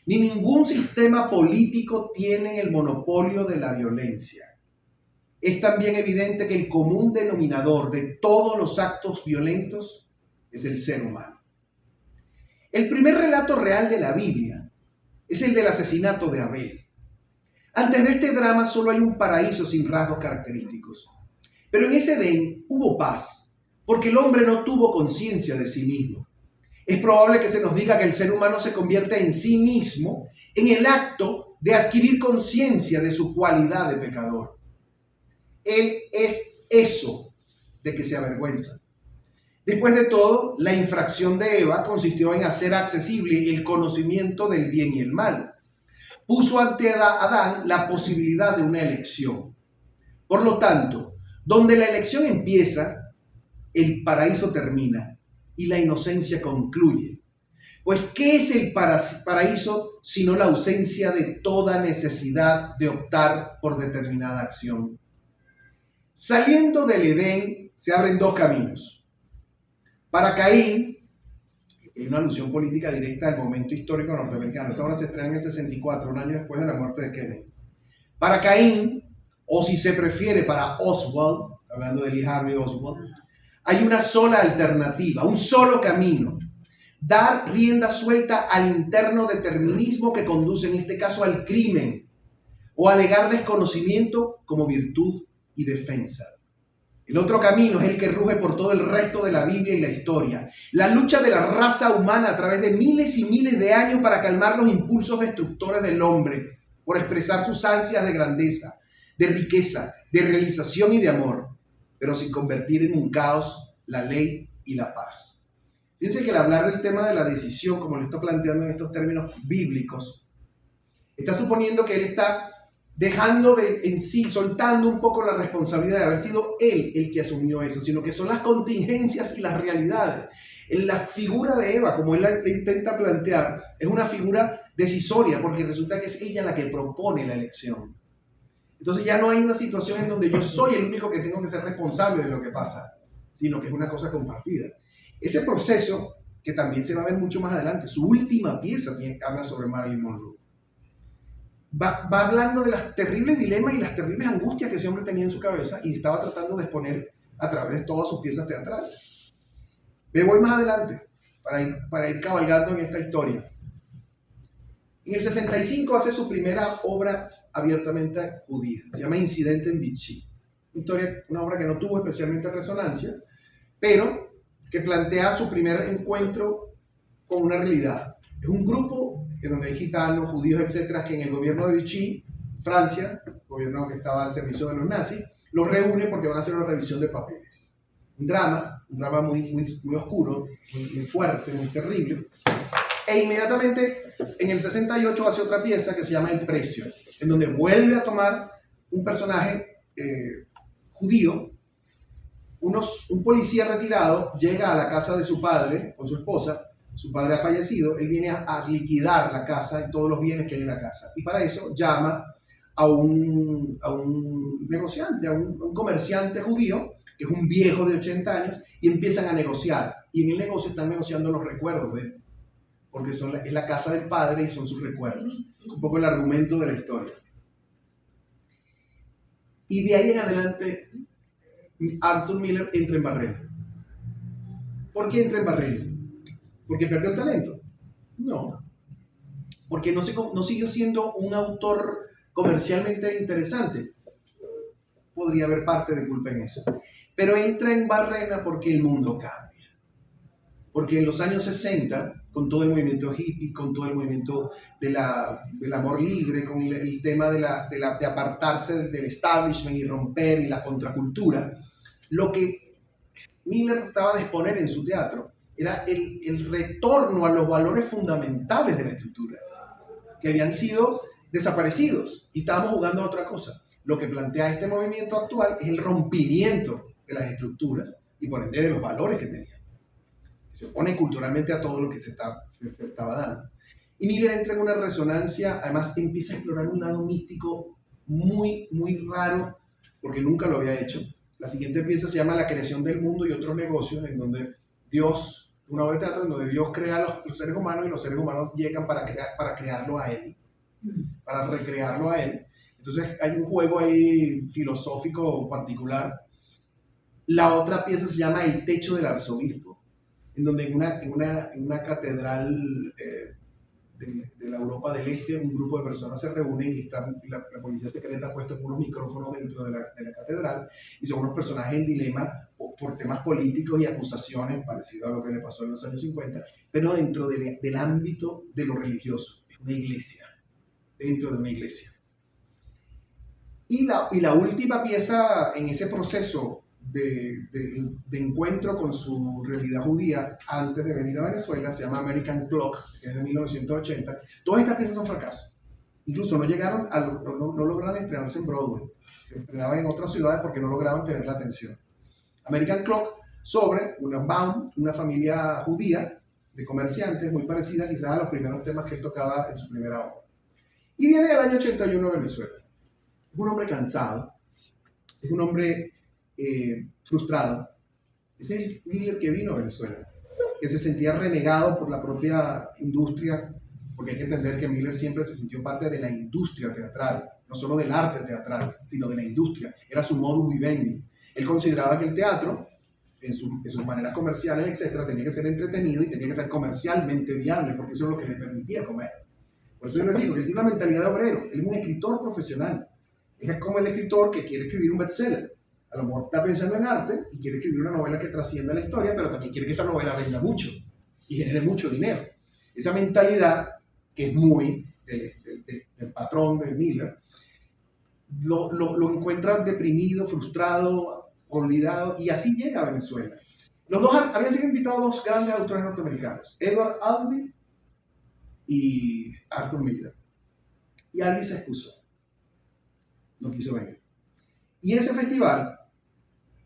ni ningún sistema político tienen el monopolio de la violencia. Es también evidente que el común denominador de todos los actos violentos es el ser humano. El primer relato real de la Biblia es el del asesinato de Abel. Antes de este drama solo hay un paraíso sin rasgos característicos. Pero en ese Edén hubo paz, porque el hombre no tuvo conciencia de sí mismo. Es probable que se nos diga que el ser humano se convierte en sí mismo en el acto de adquirir conciencia de su cualidad de pecador. Él es eso de que se avergüenza. Después de todo, la infracción de Eva consistió en hacer accesible el conocimiento del bien y el mal. Puso ante Adán la posibilidad de una elección. Por lo tanto, donde la elección empieza, el paraíso termina y la inocencia concluye. Pues, ¿qué es el paraíso sino la ausencia de toda necesidad de optar por determinada acción? Saliendo del Edén se abren dos caminos. Para Caín, hay una alusión política directa al momento histórico norteamericano. Esta obra se estrena en el 64, un año después de la muerte de Kennedy. Para Caín, o si se prefiere para Oswald, hablando de Lee Harvey Oswald, hay una sola alternativa, un solo camino: dar rienda suelta al interno determinismo que conduce en este caso al crimen, o alegar desconocimiento como virtud y defensa. El otro camino es el que ruge por todo el resto de la Biblia y la historia: la lucha de la raza humana a través de miles y miles de años para calmar los impulsos destructores del hombre, por expresar sus ansias de grandeza, de riqueza, de realización y de amor, pero sin convertir en un caos la ley y la paz. Fíjense que al hablar del tema de la decisión, como lo está planteando en estos términos bíblicos, está suponiendo que él está dejando en sí, soltando un poco la responsabilidad de haber sido él el que asumió eso, sino que son las contingencias y las realidades. En la figura de Eva, como él la intenta plantear, es una figura decisoria, porque resulta que es ella la que propone la elección. Entonces ya no hay una situación en donde yo soy el único que tengo que ser responsable de lo que pasa, sino que es una cosa compartida. Ese proceso, que también se va a ver mucho más adelante, su última pieza habla sobre Marilyn Monroe. Va hablando de los terribles dilemas y las terribles angustias que ese hombre tenía en su cabeza y estaba tratando de exponer a través de todas sus piezas teatrales. Me voy más adelante para ir cabalgando en esta historia. En el 65 hace su primera obra abiertamente judía, se llama Incidente en Vichy. Una obra que no tuvo especialmente resonancia, pero que plantea su primer encuentro con una realidad. Es un grupo en donde hay gitanos, judíos, etcétera, que en el gobierno de Vichy, Francia, gobierno que estaba al servicio de los nazis, los reúne porque van a hacer una revisión de papeles. Un drama muy oscuro, muy fuerte, muy terrible. E inmediatamente en el 68 hace otra pieza que se llama El Precio, en donde vuelve a tomar un personaje judío. Un policía retirado llega a la casa de su padre con su esposa. Su padre ha fallecido, él viene a liquidar la casa y todos los bienes que hay en la casa. Y para eso llama a un negociante, a un comerciante judío, que es un viejo de 80 años, y empiezan a negociar. Y en el negocio están negociando los recuerdos de él, porque es la casa del padre y son sus recuerdos. Un poco el argumento de la historia. Y de ahí en adelante, Arthur Miller entra en barrena. ¿Por qué entra en barrena? ¿Porque perdió el talento? No. Porque no siguió siendo un autor comercialmente interesante. Podría haber parte de culpa en eso. Pero entra en barrena porque el mundo cambia. Porque en los años 60, con todo el movimiento hippie, con todo el movimiento del amor libre, con el tema de apartarse del establishment y romper y la contracultura, lo que Miller trataba de exponer en su teatro era el retorno a los valores fundamentales de la estructura, que habían sido desaparecidos y estábamos jugando a otra cosa. Lo que plantea este movimiento actual es el rompimiento de las estructuras y por ende de los valores que tenían. Se opone culturalmente a todo lo que se estaba dando. Y Miller entra en una resonancia, además empieza a explorar un lado místico muy, muy raro, porque nunca lo había hecho. La siguiente pieza se llama La creación del mundo y otros negocios, en donde Dios, una obra de teatro en donde Dios crea a los seres humanos y los seres humanos llegan para crearlo a Él, para recrearlo a Él. Entonces hay un juego ahí filosófico particular. La otra pieza se llama El techo del arzobispo, en donde en una catedral de la Europa del Este, un grupo de personas se reúnen y la policía secreta ha puesto unos micrófonos dentro de la catedral y son unos personajes en dilema por temas políticos y acusaciones, parecido a lo que le pasó en los años 50, pero dentro del ámbito de lo religioso. Es una iglesia, dentro de una iglesia. Y la última pieza en ese proceso de encuentro con su realidad judía antes de venir a Venezuela se llama American Clock, que es de 1980. Todas estas piezas son fracasos. Incluso no lograron estrenarse en Broadway. Se estrenaban en otras ciudades porque no lograban tener la atención. American Clock sobre una familia judía de comerciantes, muy parecida quizás a los primeros temas que él tocaba en su primera obra. Y viene el año 81 a Venezuela. Es un hombre cansado, es un hombre frustrado. Es el Miller que vino a Venezuela, que se sentía renegado por la propia industria, porque hay que entender que Miller siempre se sintió parte de la industria teatral, no solo del arte teatral, sino de la industria. Era su modus vivendi. Él consideraba que el teatro, en sus maneras comerciales, etcétera, tenía que ser entretenido y tenía que ser comercialmente viable, porque eso es lo que le permitía comer. Por eso yo les digo que él tiene una mentalidad de obrero. Él es un escritor profesional. Es como el escritor que quiere escribir un bestseller. A lo mejor está pensando en arte y quiere escribir una novela que trascienda la historia, pero también quiere que esa novela venda mucho y genere mucho dinero. Esa mentalidad, que es muy del patrón de Miller, lo encuentra deprimido, frustrado, olvidado, y así llega a Venezuela. Los dos habían sido invitados dos grandes autores norteamericanos, Edward Albee y Arthur Miller. Y Albee se excusó. no quiso venir. Y ese festival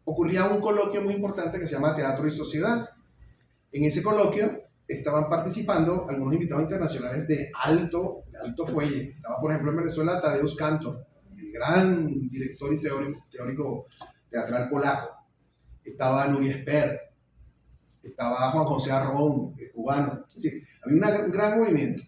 ocurría un coloquio muy importante que se llama Teatro y Sociedad. En ese coloquio estaban participando algunos invitados internacionales de alto fuelle. Estaba, por ejemplo, en Venezuela Tadeusz Kantor, el gran director y teórico teatral polaco. Estaba Nuria Esper, estaba Juan José Arrón, cubano. Es decir, había un gran movimiento.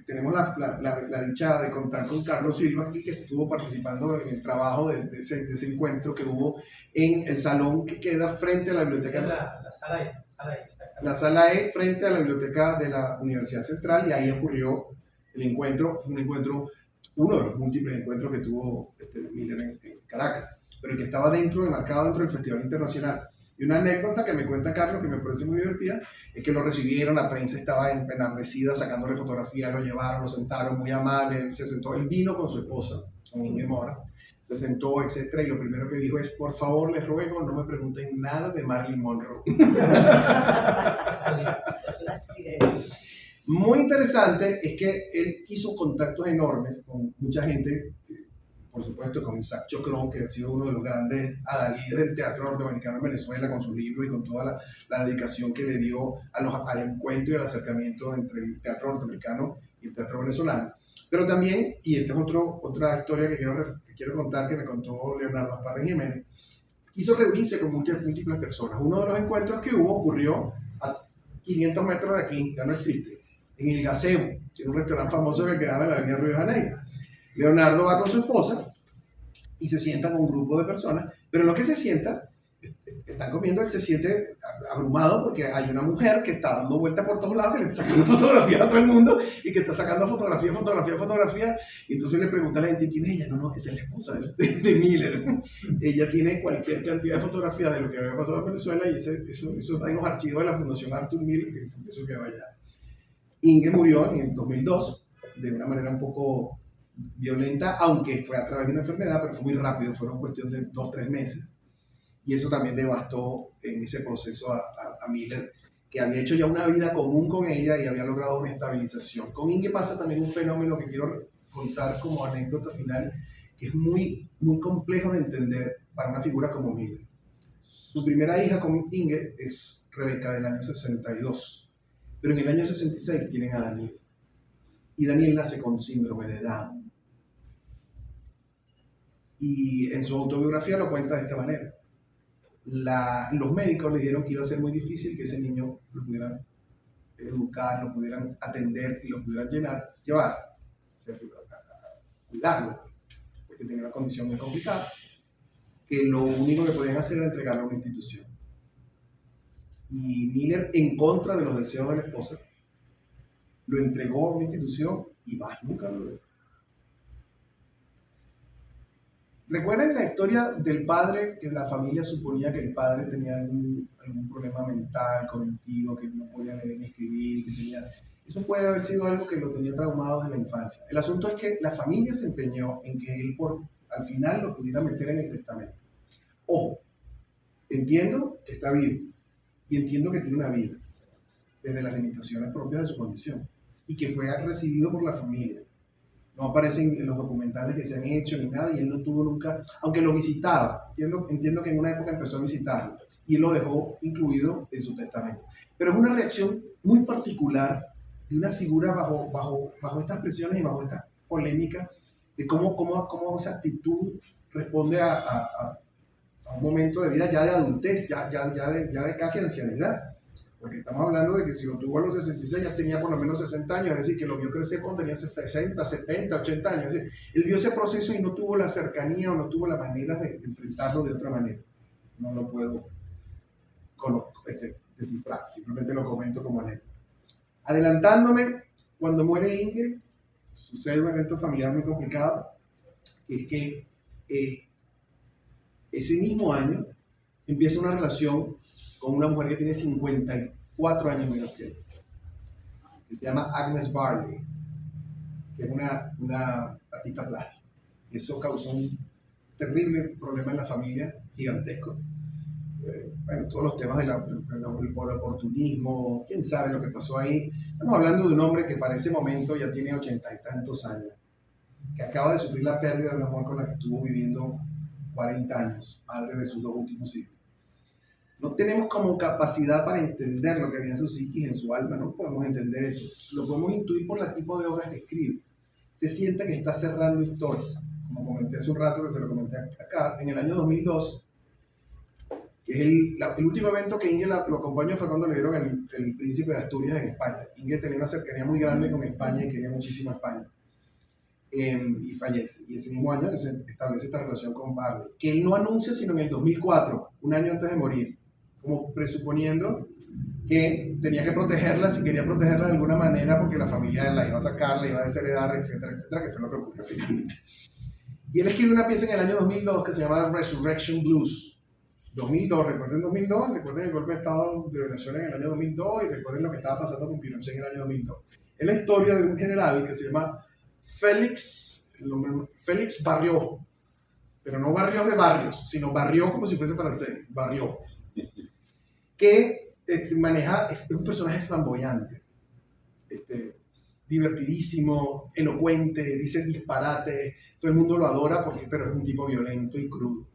Tenemos la dicha de contar con Carlos Silva aquí, que estuvo participando en el trabajo de ese encuentro que hubo en el salón que queda frente a la biblioteca. La sala E frente a la biblioteca de la Universidad Central, y ahí ocurrió el encuentro. Fue un encuentro, uno de los múltiples encuentros que tuvo Miller en Caracas, pero el que estaba enmarcado dentro del Festival Internacional. Y una anécdota que me cuenta Carlos, que me parece muy divertida, es que lo recibieron, la prensa estaba enardecida sacándole fotografías, lo llevaron, lo sentaron, muy amable, él se sentó, él vino con su esposa, con Inge Mora, se sentó, etcétera, y lo primero que dijo es: por favor, les ruego, no me pregunten nada de Marilyn Monroe. Muy interesante es que él hizo contactos enormes con mucha gente, por supuesto con Isaac Chocron, que ha sido uno de los grandes adalides del teatro norteamericano en Venezuela, con su libro y con toda la dedicación que le dio al encuentro y al acercamiento entre el teatro norteamericano y el teatro venezolano. Pero también, y esta es otra historia que quiero contar, que me contó Leonardo Asparren Jiménez, quiso reunirse con múltiples personas. Uno de los encuentros que hubo ocurrió a 500 metros de aquí, ya no existe, en el Gazebo, que es un restaurante famoso que quedaba en la avenida Río de Janeiro. Leonardo va con su esposa y se sienta con un grupo de personas, pero en lo que se sienta, están comiendo, él se siente abrumado porque hay una mujer que está dando vueltas por todos lados, que le está sacando fotografías a todo el mundo y que está sacando fotografía, y entonces le pregunta a la gente: ¿quién es ella? No, esa es la esposa de Miller. Ella tiene cualquier cantidad de fotografías de lo que había pasado en Venezuela, y eso está en los archivos de la Fundación Arthur Miller, que eso quedó allá. Inge murió en el 2002 de una manera un poco violenta, aunque fue a través de una enfermedad, pero fue muy rápido, fueron cuestión de 2-3 meses. Y eso también devastó en ese proceso a Miller, que había hecho ya una vida común con ella y había logrado una estabilización. Con Inge pasa también un fenómeno que quiero contar como anécdota final, que es muy, muy complejo de entender para una figura como Miller. Su primera hija con Inge es Rebeca, del año 62, pero en el año 66 tienen a Daniel. Y Daniel nace con síndrome de Down. Y en su autobiografía lo cuenta de esta manera. Los médicos le dijeron que iba a ser muy difícil que ese niño lo pudieran educar, lo pudieran atender y lo pudieran llevar, cuidarlo, porque tenía una condición muy complicada, que lo único que podían hacer era entregarlo a una institución. Y Miller, en contra de los deseos de la esposa, lo entregó a una institución y más nunca lo vio. ¿Recuerden la historia del padre, que la familia suponía que el padre tenía algún problema mental, cognitivo, que no podía leer ni escribir, que tenía... Eso puede haber sido algo que lo tenía traumado desde la infancia. El asunto es que la familia se empeñó en que él al final lo pudiera meter en el testamento. Ojo, entiendo que está vivo y entiendo que tiene una vida, desde las limitaciones propias de su condición, y que fue recibido por la familia. No aparecen en los documentales que se han hecho ni nada, y él no tuvo nunca, aunque lo visitaba, entiendo que en una época empezó a visitarlo, y él lo dejó incluido en su testamento. Pero es una reacción muy particular de una figura bajo estas presiones y bajo estas polémicas, de cómo esa actitud responde a un momento de vida ya de adultez, ya de casi ancianidad. Porque estamos hablando de que si lo tuvo a los 66 ya tenía por lo menos 60 años, es decir, que lo vio crecer cuando tenía 60, 70, 80 años. Es decir, él vio ese proceso y no tuvo la cercanía o no tuvo la manera de enfrentarlo de otra manera. No lo puedo descifrar, simplemente lo comento como anécdota. Adelantándome, cuando muere Inge, sucede un evento familiar muy complicado, que es que ese mismo año empieza una relación con una mujer que tiene 54 años menos que él, que se llama Agnes Barley, que es una artista plástica. Eso causó un terrible problema en la familia, gigantesco. Bueno, todos los temas del oportunismo, quién sabe lo que pasó ahí. Estamos hablando de un hombre que para ese momento ya tiene 80 y tantos años. que acaba de sufrir la pérdida de una mujer con la que estuvo viviendo 40 años, madre de sus dos últimos hijos. No tenemos como capacidad para entender lo que había en su psiquis, en su alma, no podemos entender eso. Lo podemos intuir por el tipo de obras que escribe. Se siente que está cerrando historias. Como comenté hace un rato, que se lo comenté acá, en el año 2002, que es el último evento que Inge lo acompañó fue cuando le dieron el Príncipe de Asturias en España. Inge tenía una cercanía muy grande con España y quería muchísimo a España. Y fallece. Y ese mismo año se establece esta relación con Barley, que él no anuncia sino en el 2004, un año antes de morir, como presuponiendo que tenía que protegerla, si quería protegerla de alguna manera, porque la familia la iba a sacar, la iba a desheredar, etcétera, etcétera, que fue lo que ocurrió finalmente. Y él escribe una pieza en el año 2002 que se llama Resurrection Blues. 2002, recuerden 2002, recuerden el golpe de Estado de Venezuela en el año 2002 y recuerden lo que estaba pasando con Pinochet en el año 2002. Es la historia de un general que se llama Félix Barrió, pero no Barrios de barrios, sino Barrió como si fuese francés, Barrió, que es un personaje flamboyante, divertidísimo, elocuente, dice disparate, todo el mundo lo adora pero es un tipo violento y crudo.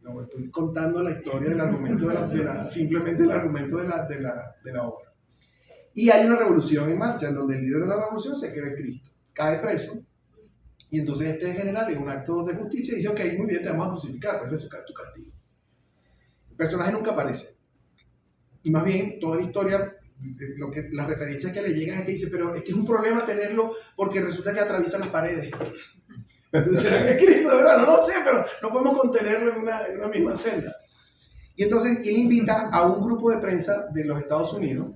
No, estoy contando la historia del argumento simplemente el argumento de la obra. Y hay una revolución en marcha, en donde el líder de la revolución se cree Cristo, cae preso, y entonces este general, en un acto de justicia, dice: ok, muy bien, te vamos a crucificar, pues ese es tu castigo. El personaje nunca aparece. Y más bien, toda la historia, las referencias que le llegan es que dice: pero es que es un problema tenerlo porque resulta que atraviesa las paredes. ¿Será que es Cristo? ¿Verdad? No sé, pero no podemos contenerlo en una misma celda. Y entonces él invita a un grupo de prensa de los Estados Unidos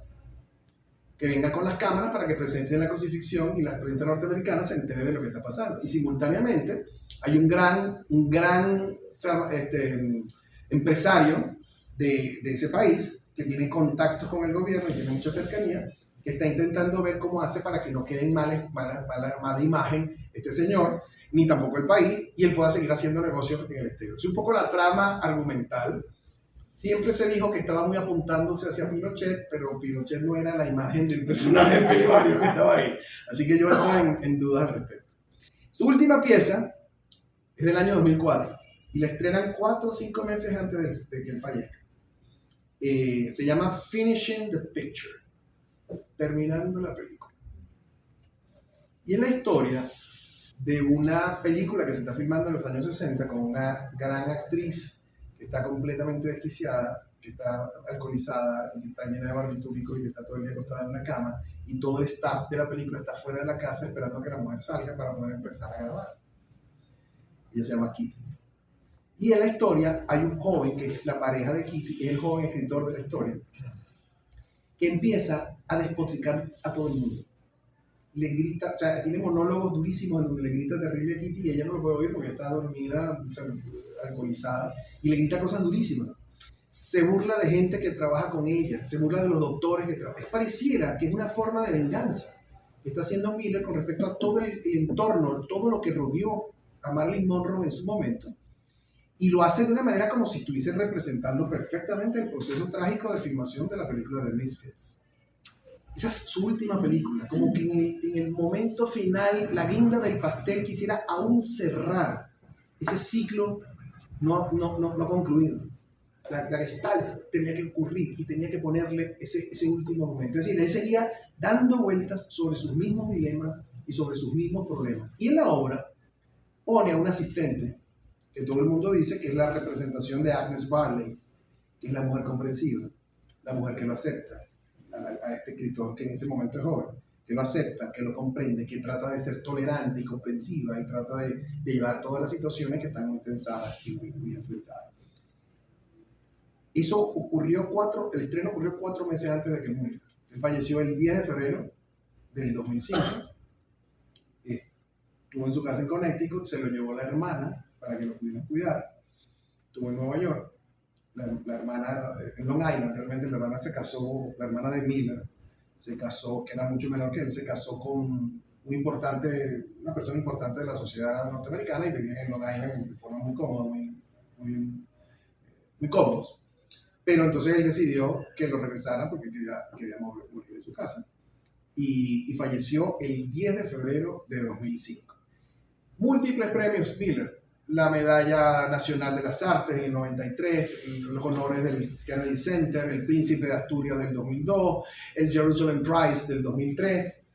que venga con las cámaras para que presencien la crucifixión y la prensa norteamericana se entere de lo que está pasando. Y simultáneamente hay un gran empresario de ese país que tiene contactos con el gobierno y tiene mucha cercanía, que está intentando ver cómo hace para que no quede en mala imagen este señor, ni tampoco el país, y él pueda seguir haciendo negocios en el exterior. Es un poco la trama argumental. Siempre se dijo que estaba muy apuntándose hacia Pinochet, pero Pinochet no era la imagen del personaje primario que estaba ahí. Así que yo estoy en dudas al respecto. Su última pieza es del año 2004 y la estrenan 4 o 5 meses antes de que él fallezca. Se llama Finishing the Picture, terminando la película. Y es la historia de una película que se está filmando en los años 60 con una gran actriz que está completamente desquiciada, que está alcoholizada, que está llena de barbitúricos y que está todo el día acostada en una cama, y todo el staff de la película está fuera de la casa esperando a que la mujer salga para poder empezar a grabar. Ella se llama Kitty. Y en la historia hay un joven que es la pareja de Kitty, que es el joven escritor de la historia, que empieza a despotricar a todo el mundo. Le grita, o sea, tiene monólogos durísimos en donde le grita terrible a Kitty y ella no lo puede oír porque está dormida, o sea, alcoholizada, y le grita cosas durísimas. Se burla de gente que trabaja con ella, se burla de los doctores que trabajan. Pareciera que es una forma de venganza que está haciendo Miller con respecto a todo el entorno, todo lo que rodeó a Marilyn Monroe en su momento, y lo hace de una manera como si estuviese representando perfectamente el proceso trágico de filmación de la película de Misfits. Esa es su última película, como que en el momento final, la guinda del pastel quisiera aún cerrar ese ciclo no concluido. La Gestalt tenía que ocurrir y tenía que ponerle ese último momento. Es decir, él seguía dando vueltas sobre sus mismos dilemas y sobre sus mismos problemas. Y en la obra pone a un asistente, que todo el mundo dice que es la representación de Agnes Barley, que es la mujer comprensiva, la mujer que lo acepta, a este escritor que en ese momento es joven, que lo acepta, que lo comprende, que trata de ser tolerante y comprensiva y trata de llevar todas las situaciones que están muy tensadas y muy enfrentadas. Eso ocurrió el estreno ocurrió 4 meses antes de que él muriera. Él falleció el 10 de febrero del 2005. Estuvo en su casa en Connecticut, se lo llevó la hermana para que lo pudieran cuidar. Estuvo en Nueva York. La hermana, en Long Island, realmente la hermana se casó, la hermana de Miller, se casó, que era mucho menor que él, se casó con una persona importante de la sociedad norteamericana y vivían en Long Island de forma muy cómoda, muy cómodos. Pero entonces él decidió que lo regresara porque quería morir de su casa. Y falleció el 10 de febrero de 2005. múltiples premios Miller. La Medalla Nacional de las Artes en el 93, los honores del Kennedy Center, el Príncipe de Asturias del 2002, el Jerusalem Prize del 2003.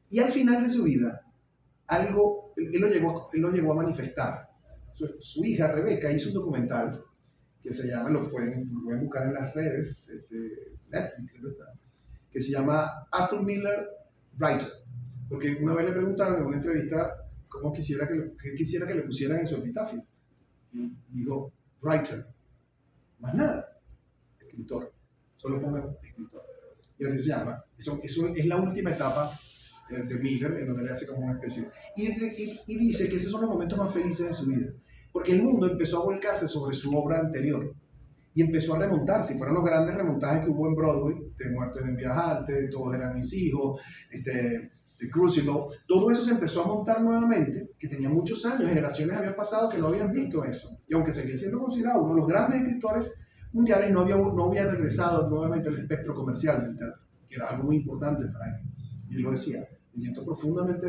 Y al final de su vida, él lo llegó a manifestar. Su hija, Rebeca, hizo un documental que se llama, lo pueden buscar en las redes, Netflix, creo que está, que se llama Arthur Miller Writer. Porque una vez le preguntaron en una entrevista cómo quisiera que le pusieran en su epitafio. Y dijo, writer. Más nada. Escritor. Solo pongan escritor. Y así se llama. Eso es la última etapa de Miller, en donde le hace como una especie. Y dice que esos son los momentos más felices de su vida. Porque el mundo empezó a volcarse sobre su obra anterior. Y empezó a remontarse. Fueron los grandes remontajes que hubo en Broadway, de Muerte de un Viajante, Todos eran mis hijos, The Crucible, todo eso se empezó a montar nuevamente, que tenía muchos años, generaciones habían pasado que no habían visto eso. Y aunque seguía siendo considerado uno de los grandes escritores mundiales, no había regresado nuevamente al espectro comercial del teatro, que era algo muy importante para él. Y él lo decía, me siento profundamente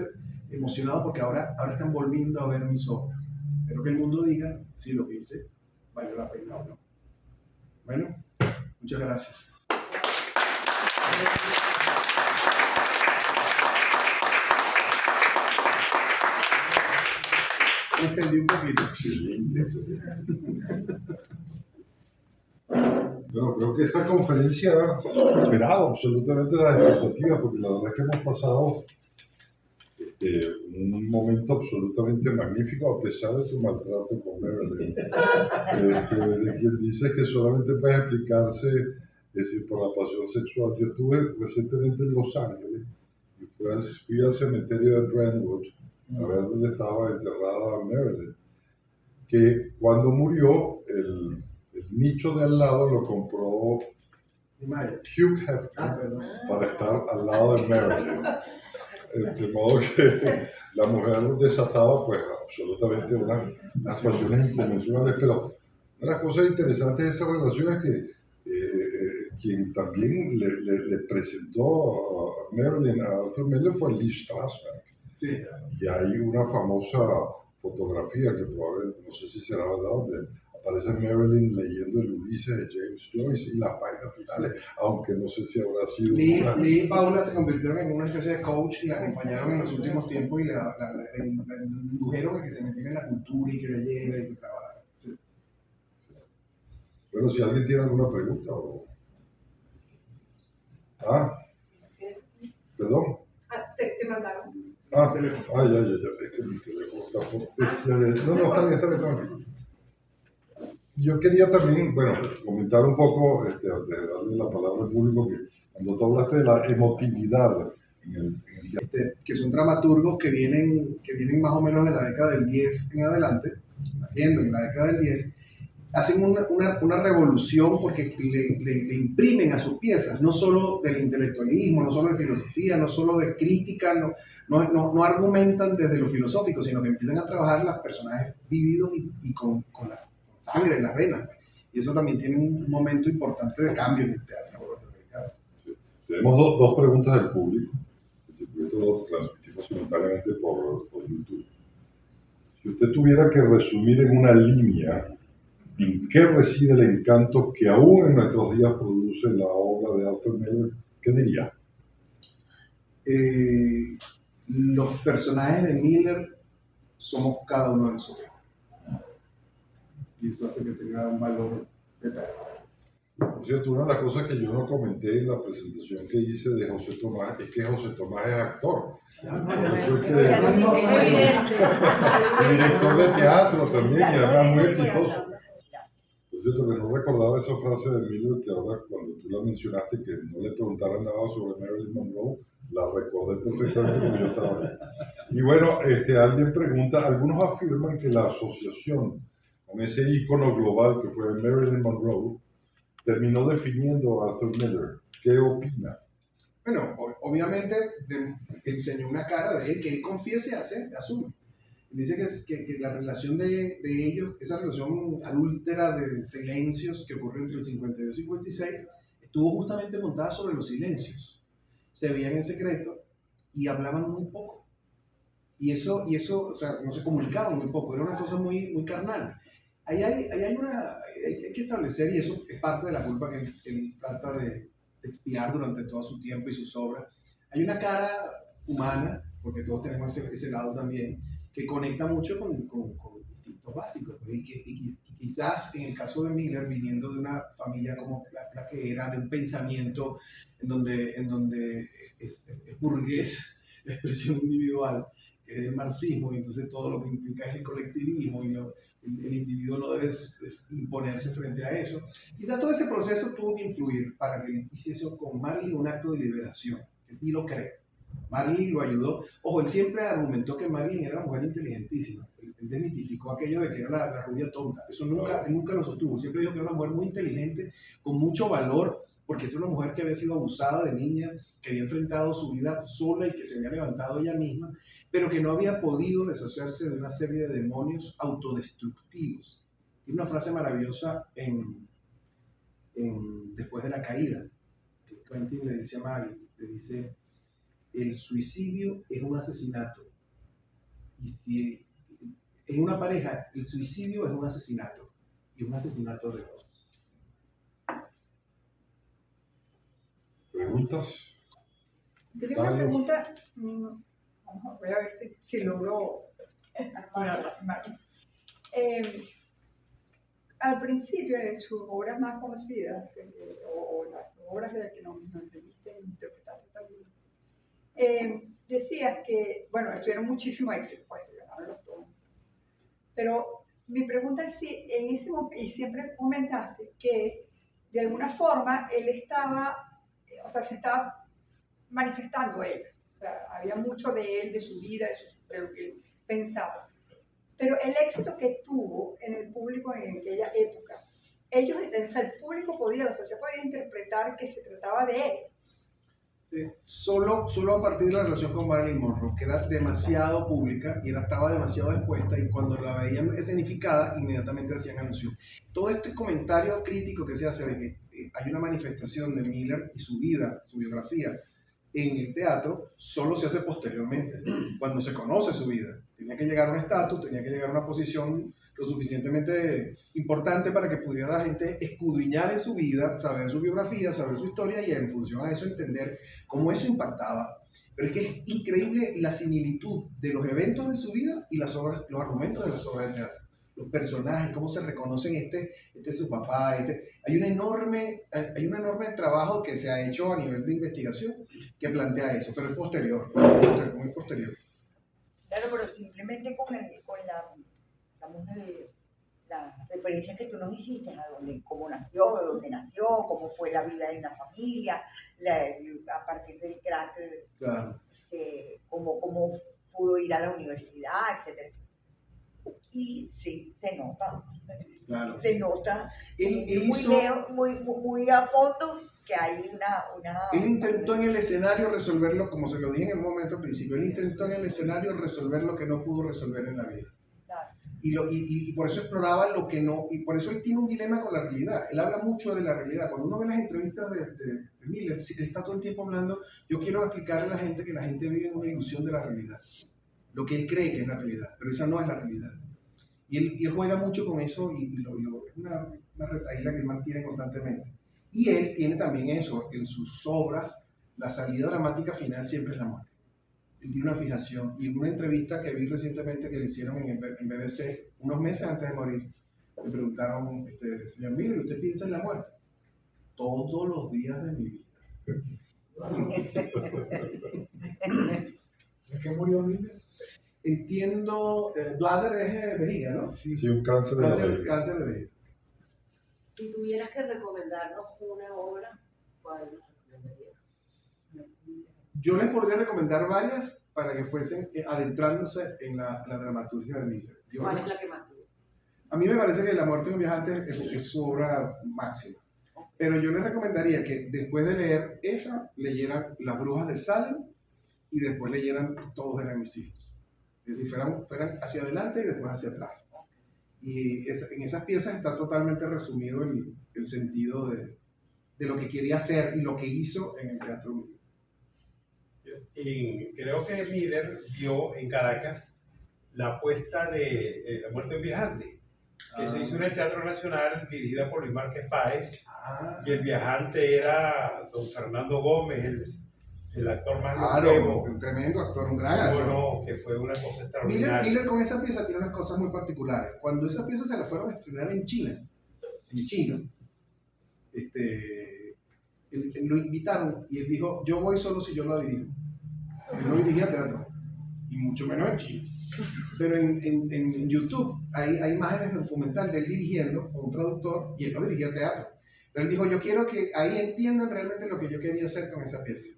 emocionado porque ahora están volviendo a ver mis obras. Espero que el mundo diga si lo que hice valió la pena o no. Bueno, muchas gracias. Me extendí un poquito. Bueno, creo que esta conferencia ha superado absolutamente las expectativas, porque la verdad es que hemos pasado un momento absolutamente magnífico, a pesar de su maltrato con Marilyn. De quien dice que solamente puede explicarse, es decir, por la pasión sexual. Yo estuve recientemente en Los Ángeles y fui al cementerio de Brentwood a ver dónde estaba enterrada Marilyn, que cuando murió el nicho de al lado lo compró Hugh Hefner para estar al lado de Marilyn. De modo que la mujer desataba pues absolutamente unas pasiones inconmensurales, pero una de las cosas interesantes de esa relación es que quien también le presentó a Marilyn a Arthur Miller fue Lee Strasberg. Sí. Y hay una famosa fotografía que probablemente, no sé si será verdad, donde aparece Marilyn leyendo el Ulises de James Joyce y las páginas finales, aunque no sé si habrá sido Lee y Paula se convirtieron en una especie de coach y la acompañaron en los últimos tiempos y le indujeron a que se metiera en la cultura y que leyera y que trabajara. Sí. Bueno, si alguien tiene alguna pregunta o... Perdón. Te mandaron. Ya. Es que mi teléfono está por... No, está bien. Yo quería también, comentar un poco, antes de darle la palabra al público, que cuando tú hablaste de la emotividad que son dramaturgos que vienen más o menos de la década del 10 en adelante, naciendo en la década del 10, hacen una revolución porque le imprimen a sus piezas, no solo del intelectualismo, no solo de filosofía, no solo de crítica, no argumentan desde lo filosófico, sino que empiezan a trabajar los personajes vividos y con la sangre en las venas. Y eso también tiene un momento importante de cambio en el teatro norteamericano. Sí. Tenemos dos preguntas del público. Esto lo transmitimos simultáneamente por YouTube. Si usted tuviera que resumir en una línea en qué reside el encanto que aún en nuestros días produce la obra de Arthur Miller, ¿qué diría? Los personajes de Miller somos cada uno de nosotros. Y eso hace que tenga un valor eterno. Por cierto, una de las cosas que yo no comenté en la presentación que hice de José Tomás es que José Tomás es actor. Director de teatro también, y además muy exitoso. Por cierto, que no recordaba esa frase de Miller, que ahora cuando tú la mencionaste, que no le preguntaran nada sobre Marilyn Monroe, la recordé perfectamente porque yo estaba ahí. Y bueno, alguien pregunta, algunos afirman que la asociación con ese ícono global que fue Marilyn Monroe terminó definiendo a Arthur Miller. ¿Qué opina? Bueno, obviamente enseñó una cara de él que él confiesa y asume. Dice que la relación de ellos, esa relación adúltera de silencios que ocurrió entre el 52 y el 56, estuvo justamente montada sobre los silencios. Se veían en secreto y hablaban muy poco. Y eso, o sea, no se comunicaban muy poco, era una cosa muy, muy carnal. Ahí hay que establecer, y eso es parte de la culpa que él trata de expiar durante todo su tiempo y sus obras. Hay una cara humana, porque todos tenemos ese lado también, que conecta mucho con instintos básicos. Y quizás en el caso de Miller, viniendo de una familia como la que era, de un pensamiento en donde es burgués la expresión individual, que es el marxismo, y entonces todo lo que implica es el colectivismo, y el individuo no debe imponerse frente a eso. Quizás todo ese proceso tuvo que influir para que él hiciese con Marilyn un acto de liberación, que sí lo creo. Marilyn lo ayudó. Ojo, él siempre argumentó que Marilyn era una mujer inteligentísima. Él desmitificó aquello de que era la rubia tonta. Eso él nunca lo sostuvo. Siempre dijo que era una mujer muy inteligente, con mucho valor, porque es una mujer que había sido abusada de niña, que había enfrentado su vida sola y que se había levantado ella misma, pero que no había podido deshacerse de una serie de demonios autodestructivos. Tiene una frase maravillosa después de la caída, que Quentin le dice a Maggie, le dice: el suicidio es un asesinato. Y si en una pareja el suicidio es un asesinato, y un asesinato de dos. ¿Preguntas? Yo tengo una pregunta, voy a ver si logro armarla. Al principio de sus obras más conocidas, o las obras de las que nos entrevisten e interpretaste también, decías que, bueno, tuvieron muchísimo éxito, pues se ganaron los tonos. Pero mi pregunta es si en ese momento, y siempre comentaste que de alguna forma él estaba, o sea, se estaba manifestando él. O sea, había mucho de él, de su vida, de lo que él pensaba. Pero el éxito que tuvo en el público en aquella época, ellos, o sea, el público podía, la sociedad podía interpretar que se trataba de él. Solo a partir de la relación con Marilyn Monroe, que era demasiado pública y estaba demasiado expuesta, y cuando la veían escenificada, inmediatamente hacían alusión. Todo este comentario crítico que se hace de que hay una manifestación de Miller y su vida, su biografía, en el teatro, solo se hace posteriormente, cuando se conoce su vida. Tenía que llegar a un estatus, tenía que llegar a una posición lo suficientemente importante para que pudiera la gente escudriñar en su vida, saber su biografía, saber su historia, y en función a eso entender cómo eso impactaba. Pero es que es increíble la similitud de los eventos de su vida y las obras, los argumentos de las obras de teatro. Los personajes, cómo se reconocen, este es su papá, hay un enorme trabajo que se ha hecho a nivel de investigación que plantea eso, pero es posterior, muy posterior. Claro, pero simplemente con la referencia que tú nos hiciste a cómo nació, de dónde nació, cómo fue la vida en la familia, a partir del crack, Claro. Cómo pudo ir a la universidad, etcétera. Y sí, se nota. Claro. Se nota Él muy hizo, lejos, muy a fondo, que hay una... Él intentó en el escenario resolverlo, como se lo dije en el momento al principio, él intentó en el escenario resolver lo que no pudo resolver en la vida. Y por eso exploraba lo que no, y por eso él tiene un dilema con la realidad. Él habla mucho de la realidad. Cuando uno ve las entrevistas de Miller, él está todo el tiempo hablando: yo quiero explicarle a la gente que la gente vive en una ilusión de la realidad, lo que él cree que es la realidad, pero esa no es la realidad. Y él juega mucho con eso, y es una retaíla que él mantiene constantemente. Y él tiene también eso, en sus obras, la salida dramática final siempre es la muerte. Él tiene una fijación, y en una entrevista que vi recientemente que le hicieron en BBC, unos meses antes de morir, le preguntaron: señor Miller, ¿usted piensa en la muerte? Todos los días de mi vida. ¿De qué murió Miller? Entiendo, bladder es vejiga, ¿no? Sí, un cáncer de la vejiga. Cáncer de vejiga. Si tuvieras que recomendarnos una obra, ¿cuál nos recomendarías? Yo les podría recomendar varias para que fuesen adentrándose en la dramaturgia de Miller. ¿Cuál es la que más te gusta? A mí me parece que La muerte de un viajante es su obra máxima. Pero yo les recomendaría que después de leer esa, leyeran Las brujas de Salem, y después leyeran Todos eran mis hijos. Es decir, fueran hacia adelante y después hacia atrás. Y en esas piezas está totalmente resumido el sentido de lo que quería hacer y lo que hizo en el teatro. creo que Miller vio en Caracas la puesta de La muerte de un viajante, que se hizo en el Teatro Nacional, dirigida por Luis Márquez Páez, y el viajante era don Fernando Gómez, el actor más longevo. Un tremendo actor, un gran actor. No, que fue una cosa extraordinaria. Miller con esa pieza tiene unas cosas muy particulares. Cuando esa pieza se la fueron a estrenar en chino, lo invitaron y él dijo, yo voy solo si yo la dirijo. Él no dirigía teatro, y mucho menos en Chile. Pero en YouTube hay imágenes documentales de él dirigiendo con un traductor, y él no dirigía teatro. Pero él dijo, yo quiero que ahí entiendan realmente lo que yo quería hacer con esa pieza.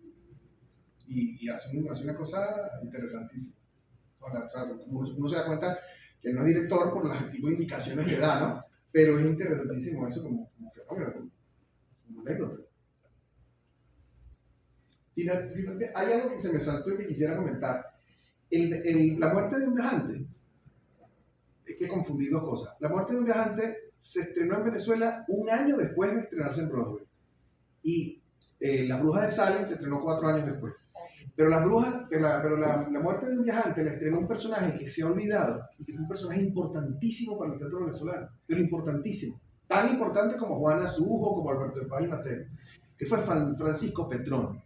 Y hace una cosa interesantísima. Uno se da cuenta que él no es director por las tipo de indicaciones que da, ¿no? Pero es interesantísimo eso como fenómeno, como anécdota. Finalmente, hay algo que se me saltó y que quisiera comentar. La muerte de un viajante, es que confundí dos cosas. La muerte de un viajante se estrenó en Venezuela un año después de estrenarse en Broadway. Y La bruja de Salem se estrenó 4 años después. Pero la muerte de un viajante la estrenó un personaje que se ha olvidado y que fue un personaje importantísimo para el teatro venezolano, pero importantísimo, tan importante como Juana Sujo, como Alberto de Paz y Mateo, que fue Francisco Petrone.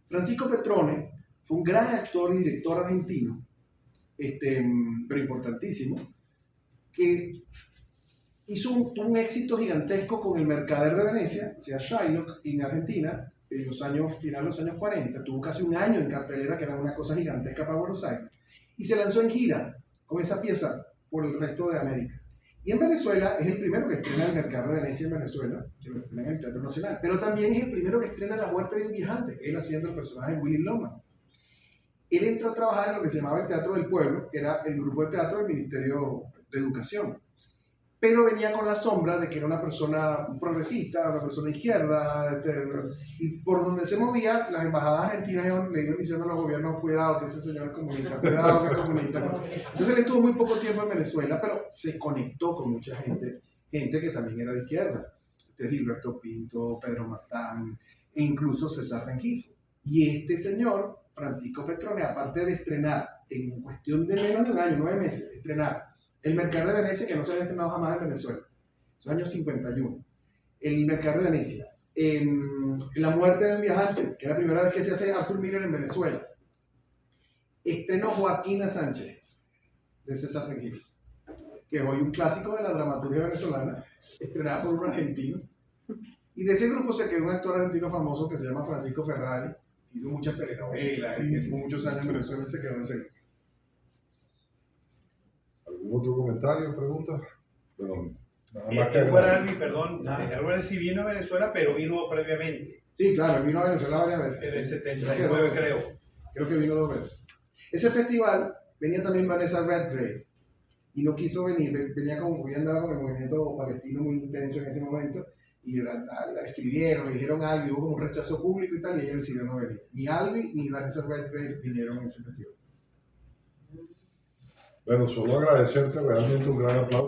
Francisco Petrone fue un gran actor y director argentino, pero importantísimo, que tuvo un éxito gigantesco con El Mercader de Venecia, o sea, Shylock, en Argentina, en los años, finales de los años 40, tuvo casi un año en cartelera, que era una cosa gigantesca para Buenos Aires, y se lanzó en gira con esa pieza por el resto de América. Y en Venezuela es el primero que estrena El Mercader de Venecia en Venezuela, que lo estrena en el Teatro Nacional, pero también es el primero que estrena La muerte de un viajante, él haciendo el personaje de Willy Loman. Él entró a trabajar en lo que se llamaba el Teatro del Pueblo, que era el grupo de teatro del Ministerio de Educación, pero venía con la sombra de que era una persona progresista, una persona de izquierda, y por donde se movía, las embajadas argentinas le iban diciendo a los gobiernos, cuidado que ese señor es comunista, cuidado que es comunista. Entonces él estuvo muy poco tiempo en Venezuela, pero se conectó con mucha gente que también era de izquierda, Gilberto Pinto, Pedro Martán, e incluso César Rengifo. Y este señor, Francisco Petrone, aparte de estrenar en cuestión de menos de un año, 9 meses, estrenar El Mercader de Venecia, que no se había estrenado jamás en Venezuela, es el año 51. El Mercader de Venecia. La muerte de un viajante, que es la primera vez que se hace Arthur Miller en Venezuela. Estrenó Joaquina Sánchez, de César Rengifo, que es hoy un clásico de la dramaturgia venezolana, estrenada por un argentino. Y de ese grupo se quedó un actor argentino famoso que se llama Francisco Ferrari, que hizo muchas telenovelas, que estuvo muchos años en Venezuela y se quedó en ese grupo. ¿Algún otro comentario, pregunta? Bueno, nada más que Edward Albee, perdón, Edward Albee sí vino a Venezuela, pero vino previamente. Sí, claro, él vino a Venezuela varias veces. En el Sí. 79, creo. Creo que vino 2 veces. Ese festival venía también Vanessa Redgrave y no quiso venir, había andado con el movimiento palestino muy intenso en ese momento y la escribieron, le dijeron algo y hubo como un rechazo público y tal, y ella decidió no venir. Ni Albee ni Vanessa Redgrave vinieron en ese festival. Bueno, solo agradecerte, realmente un gran aplauso.